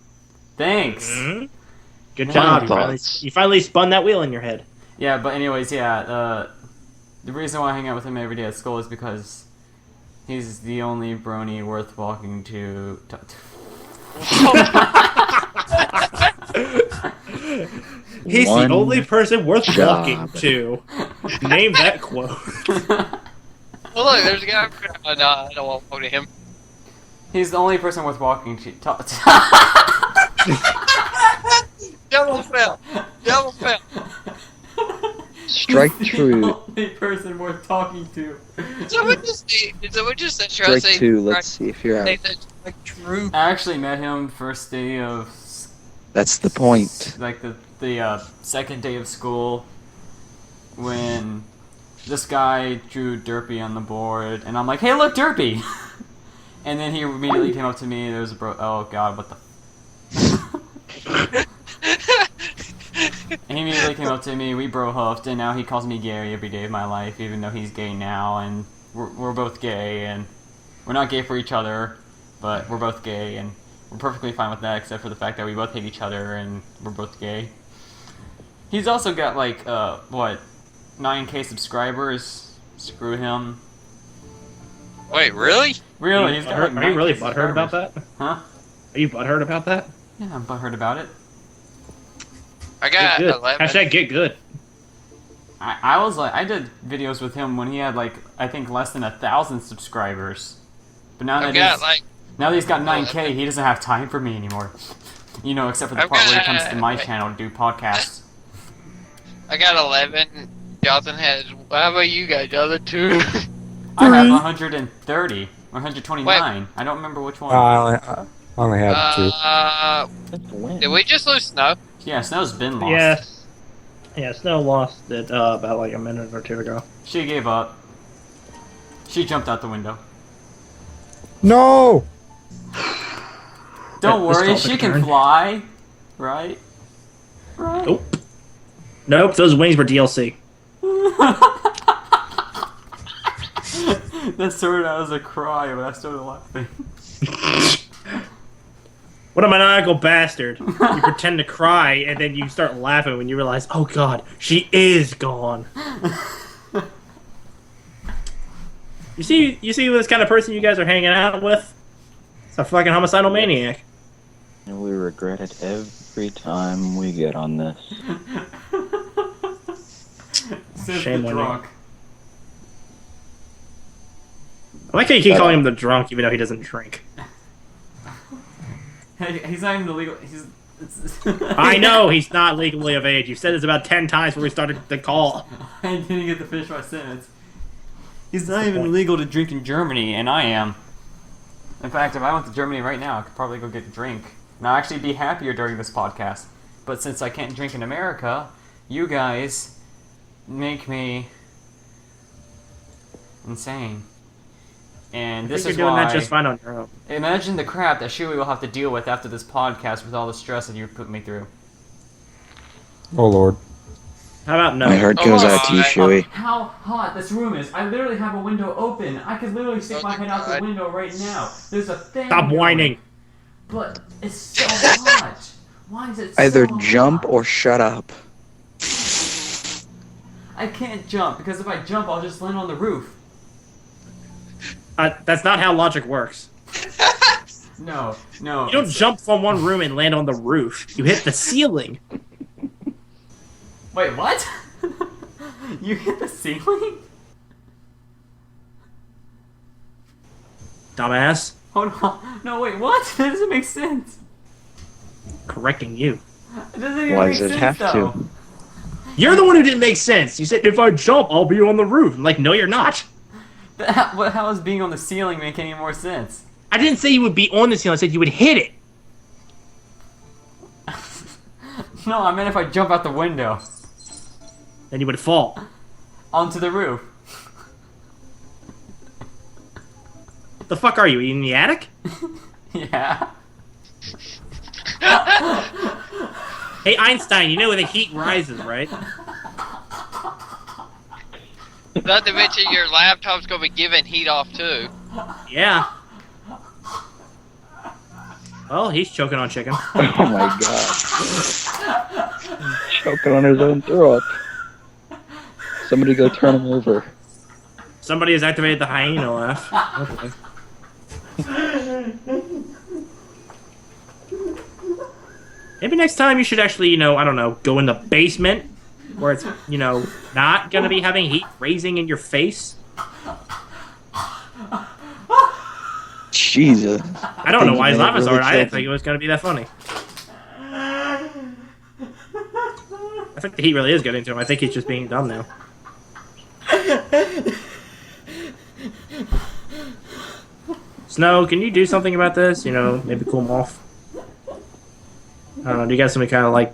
Thanks. Mhm. Good Yeah. job. Thoughts. You finally spun that wheel in your head. Yeah, but anyways, yeah. The reason why I hang out with him every day at school is because he's the only brony worth walking to He's One the only person worth job. walking to. Name that quote. Well, look, there's a guy. Oh, no, I don't want to go to him. He's the only person worth walking to. Double fell. Double fell. Strike He's true. the only person worth talking to. Did someone just try to Strike say? two. Let's see if you're Say out. that like true. I actually met him first day of That's the point. like the second day of school when this guy drew Derpy on the board, and I'm like, "Hey, look, Derpy!" And then he immediately came up to me. There was a oh god, what the? And he immediately came up to me. We bro-huffed, and now he calls me Gary every day of my life, even though he's gay now, and we're both gay, and we're not gay for each other, but we're both gay, and we're perfectly fine with that, except for the fact that we both hate each other, and we're both gay. He's also got, like, 9K subscribers. Screw him. Wait, really? Really, he's got, like, Are you really 9K butthurt about subscribers. that? Huh? Are you butthurt about that? Yeah, I'm butthurt about it. I got Get good. 11. Hashtag get good. I was like, I did videos with him when he had, like, I think less than 1,000 subscribers. But now I that got he's... like. Now that he's got 9K, he doesn't have time for me anymore. You know, except for the part where he comes to my channel to do podcasts. I got 11. Jonathan has. How about you guys? The other two. I have 130 or 129. I don't remember which one. I only have two. Did we just lose Snow? Yeah, Snow's been lost. Yes. Yeah, Snow lost it about like a minute or two ago. She gave up. She jumped out the window. No! Don't This worry, called she a can turn. fly. Right? Right? Nope. Nope, those wings were DLC. That started out as a cry, but I started laughing. What a maniacal bastard. You pretend to cry and then you start laughing when you realize, oh god, she is gone. You see this kind of person you guys are hanging out with? It's a fucking homicidal maniac. And we regret it every time we get on this. Says Shame the on you. drunk. I like how you keep calling him the drunk even though he doesn't drink. Hey, he's not even the legal. I know he's not legally of age. You've said this about 10 times before we started the call. I didn't get to finish my sentence. He's not even legal to drink in Germany, and I am. In fact, if I went to Germany right now, I could probably go get a drink. And I'll actually be happier during this podcast. But since I can't drink in America, you guys make me insane. And this You're is doing why... that just fine on your own. Imagine the crap that Shouhei will have to deal with after this podcast with all the stress that you've put me through. Oh lord. How about no? My heart goes out to you, Shouhei. How hot this room is. I literally have a window open. I could literally stick my head out the window right now. There's a fan Stop going. whining. But it's so hot. Why is it Either so jump hot? or shut up. I can't jump, because if I jump, I'll just land on the roof. That's not how logic works. No, no. You don't jump from one room and land on the roof. You hit the ceiling. Wait, what? You hit the ceiling? Dumbass. Hold on. No, wait, what? That doesn't make sense. Correcting you. It doesn't even Why make does it sense, have though. to? You're the one who didn't make sense. You said, if I jump, I'll be on the roof. I'm like, no, you're not. How does being on the ceiling make any more sense? I didn't say you would be on the ceiling. I said you would hit it. No, I meant if I jump out the window. Then you would fall. Onto the roof. What the fuck are you, in the attic? Yeah. Hey, Einstein, you know where the heat rises, right? Not to mention your laptop's gonna be giving heat off too. Yeah. Well, he's choking on chicken. Oh my god. Choking on his own throat. Somebody go turn him over. Somebody has activated the hyena laugh. Okay. Maybe next time you should actually, I don't know, go in the basement where it's, not going to be having heat raising in your face. Jesus. I don't know why his laugh is hard. I didn't think it was going to be that funny. I think the heat really is getting to him. I think he's just being dumb now. Snow, can you do something about this? Maybe cool him off. I don't know. Do you got some kind of like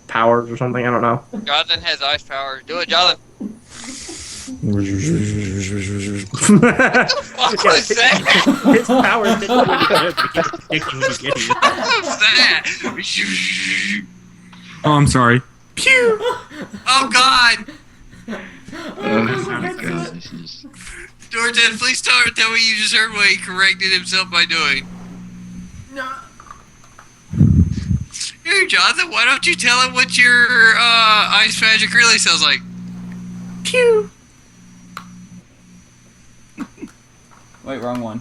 powers or something? I don't know. Jonathan has ice power. Do it, Jonathan. What was that? His powers didn't do any good, but he kept predicting when he gets you. What was that? Oh, I'm sorry. Pew! Oh God! Oh my god, this is... Jordan, please tell me you just heard what he corrected himself by doing. No. Here, Jonathan, why don't you tell him what your ice magic really sounds like? Pew! Wait, wrong one.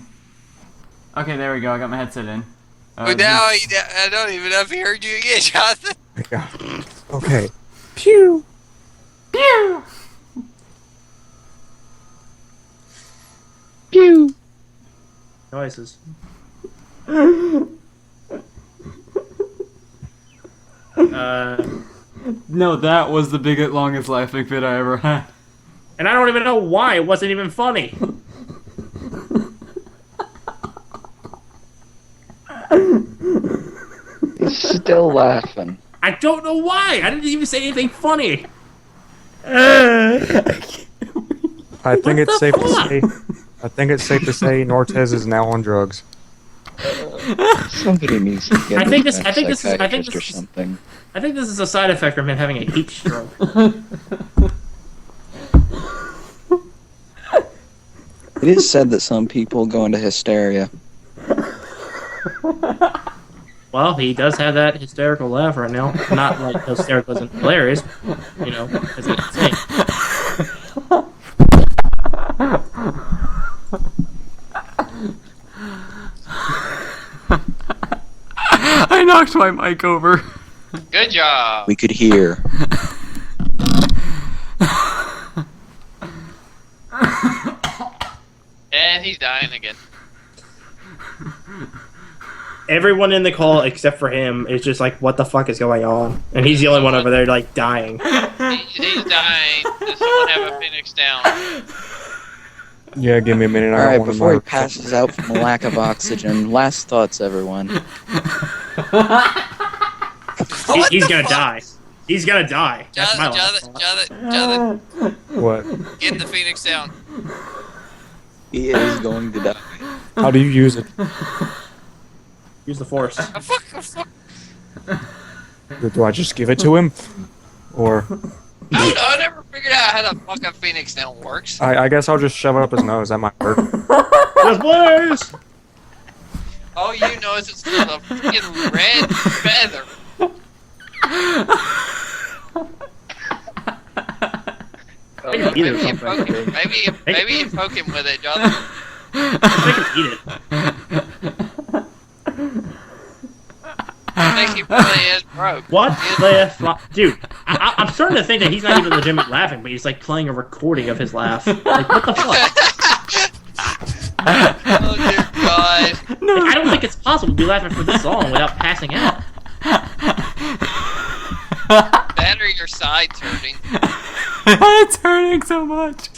Okay, there we go. I got my headset in. But now I don't even know if he heard you again, Jonathan. Yeah. Okay. Pew! Pew! Pew! Noises. No, that was the biggest, longest laughing fit I ever had. And I don't even know why it wasn't even funny. He's still laughing. I don't know why. I didn't even say anything funny. I think it's safe to say. I think it's safe to say Nortez is now on drugs. Somebody needs to get I think this this- I think this is- I think psychiatrist this or is- something. I think this is a side effect from him having a heat stroke. It is said that some people go into hysteria. Well, he does have that hysterical laugh right now. Not like hysterical isn't hilarious, as he can say. I knocked my mic over. Good job. We could hear. And he's dying again. Everyone in the call except for him is just like, what the fuck is going on? And he's the only one over there, like, dying. He's dying. Does someone have a Phoenix down? Yeah, give me a minute. Alright, before he passes out from a lack of oxygen, last thoughts, everyone. He's gonna die. He's gonna die. That's my last Jonathan, thought. What? get the Phoenix down. He is going to die. How do you use it? Use the force. Oh, fuck. Do I just give it to him? Or I don't know, I never figured out how the fuck a Phoenix down works. I guess I'll just shove it up his nose. That might work. Yes, please! All you know is it's a freaking red feather. I can eat it or Maybe you something. poke him. Maybe you poke him with it, Jonathan. I can eat it. I think he really is broke. What the fuck? Dude, I'm starting to think that he's not even legitimately laughing, but he's like playing a recording of his laugh. Like, what the fuck? Oh dear God. Like, I don't think it's possible to be laughing for this long without passing out. That or your side's hurting. It's hurting so much.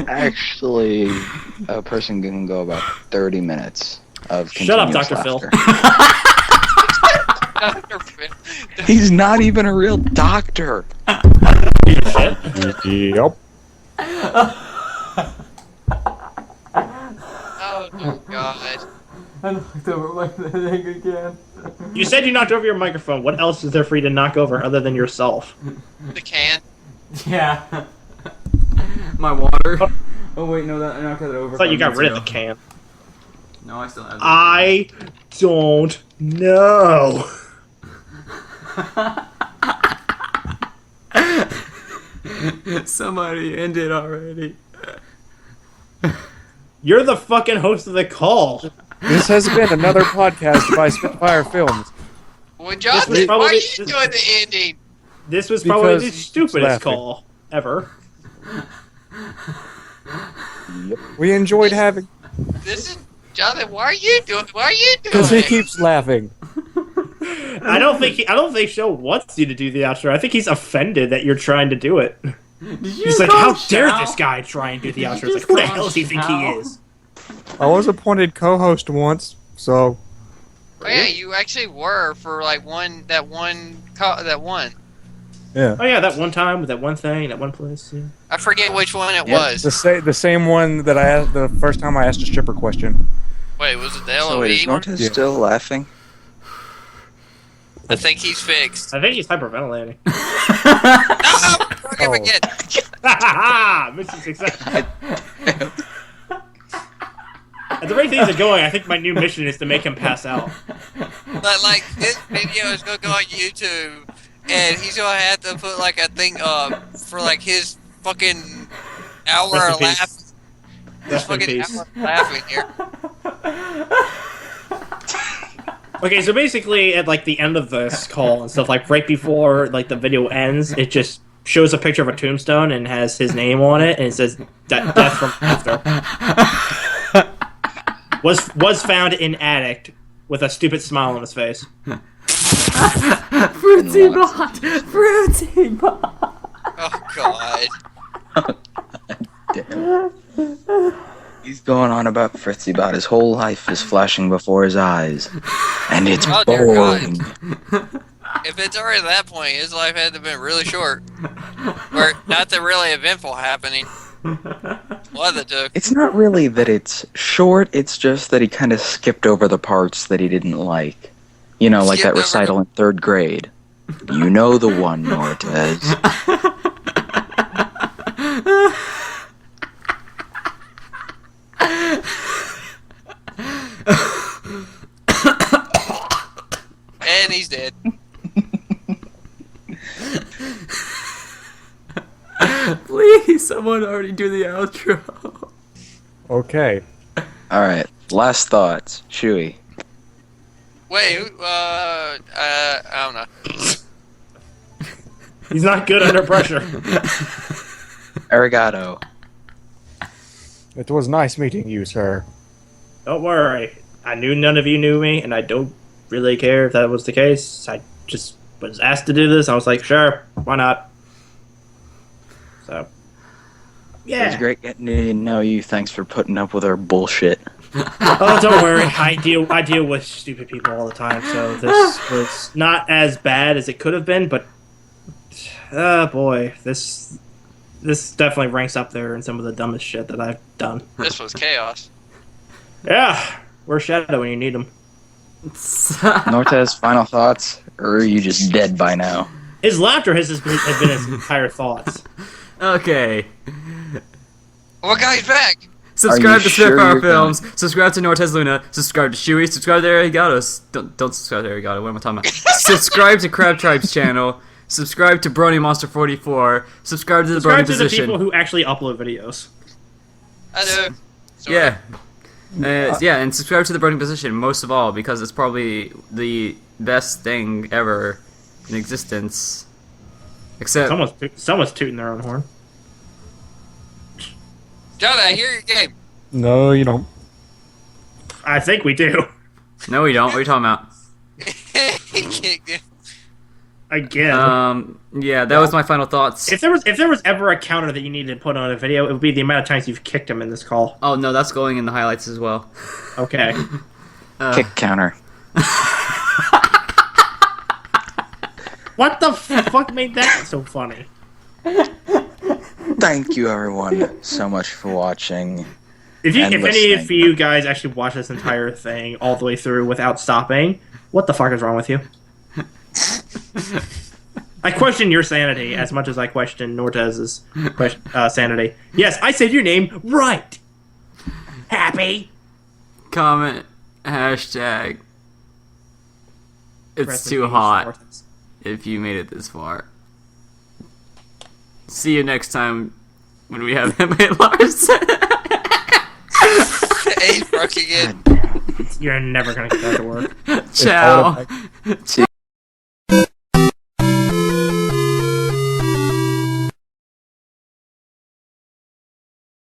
Actually, a person can go about 30 minutes of Shut up, continuous Dr. Phil. laughter. Dr. Phil. He's not even a real doctor. Shit. Yep. Oh dear God. I knocked over my thing again. You said you knocked over your microphone. What else is there for you to knock over other than yourself? The can. Yeah. My water. Oh wait, no, I knocked that over. I thought you got 5 rid of minutes the can. ago. No, I still have it. I don't know. Somebody end it already. You're the fucking host of the call. This has been another podcast by Spitfire Films. Well, Jonathan, why are you doing the ending? This was probably the Because he's stupidest laughing. call ever. We enjoyed having... This is Jonathan. Why are you doing? Why are you doing Because he it? keeps laughing. I don't think Show wants you to do the outro. I think he's offended that you're trying to do it. He's like, how dare this guy try and do the outro? It's like, who the hell does he think he is? I was appointed co-host once, so... Oh, yeah, you actually were for like that one. Yeah. Oh yeah, that one time with that one thing, that one place. Yeah. I forget which one it was. The same one that I asked the first time I asked a stripper question. Wait, was it the So wait, is LOE one? Nortes Yeah. still laughing? I think he's fixed. I think he's hyperventilating. No! Broke him Oh. again. Mission success. At the rate things are going, I think my new mission is to make him pass out. But like this video is gonna go on YouTube, and he's gonna have to put like a thing up for like his fucking hour Rest in of peace. laughing. His Rest in fucking peace. hour of laughing here. Okay, so basically at like the end of this call and stuff, like right before like the video ends, it just shows a picture of a tombstone and has his name on it, and it says death from after. Was found in addict with a stupid smile on his face. Fruity bot! Fruity bot! Oh god. Damn. He's going on about Fritzy about his whole life is flashing before his eyes. And it's Oh, dear boring. If it's already at that point, his life had to have been really short. Or not the really eventful happening. One of the two. It's not really that it's short, it's just that he kind of skipped over the parts that he didn't like. You know, like Skipped that over recital in 3rd grade. You know the one, Nortes. And he's dead. Please, someone already do the outro. Okay. Alright, last thoughts. Shouhei. Wait, I don't know. He's not good under pressure. Ireagato. It was nice meeting you, sir. Don't worry. I knew none of you knew me, and I don't really care if that was the case. I just was asked to do this. I was like, sure, why not? So, It was yeah. great getting to know you. Thanks for putting up with our bullshit. Oh, don't worry. I deal with stupid people all the time, so this was not as bad as it could have been. But, boy, this definitely ranks up there in some of the dumbest shit that I've done. This was chaos. Yeah, where's Shadow when you need him? Nortes, final thoughts? Or are you just dead by now? His laughter has been his entire thoughts. Okay. Well, guys, back. Subscribe to sure Spitfire you're Films. Subscribe to Nortes Luna. Subscribe to Shouhei. Subscribe to Ireagato. Don't subscribe to Ireagato. What am I talking about? Subscribe to Crabtribe's channel. Subscribe to Bronymonster44. Subscribe to the Brony Subscribe to the Position. people who actually upload videos. I do. Sorry. Yeah. Yeah, and subscribe to the Burning Position most of all because it's probably the best thing ever in existence. Except Someone's tooting their own horn. John, I hear your game. No, you don't. I think we do. no, we don't. What are you talking about? He kicked it. Again. Yeah, that was my final thoughts. If there was ever a counter that you needed to put on a video, it would be the amount of times you've kicked him in this call. Oh no, that's going in the highlights as well. Okay. Kick counter. What the fuck made that so funny? Thank you, everyone, so much for watching. If And any listening. of you guys actually watch this entire thing all the way through without stopping, what the fuck is wrong with you? I question your sanity as much as I question Nortez's sanity. Yes, I said your name right. Happy. Comment hashtag. It's Rest in too peace, hot. Northez. If you made it this far. See you next time when we have Emily Larson. He's broke again. God damn. You're never gonna get back to work. Ciao. automatic. See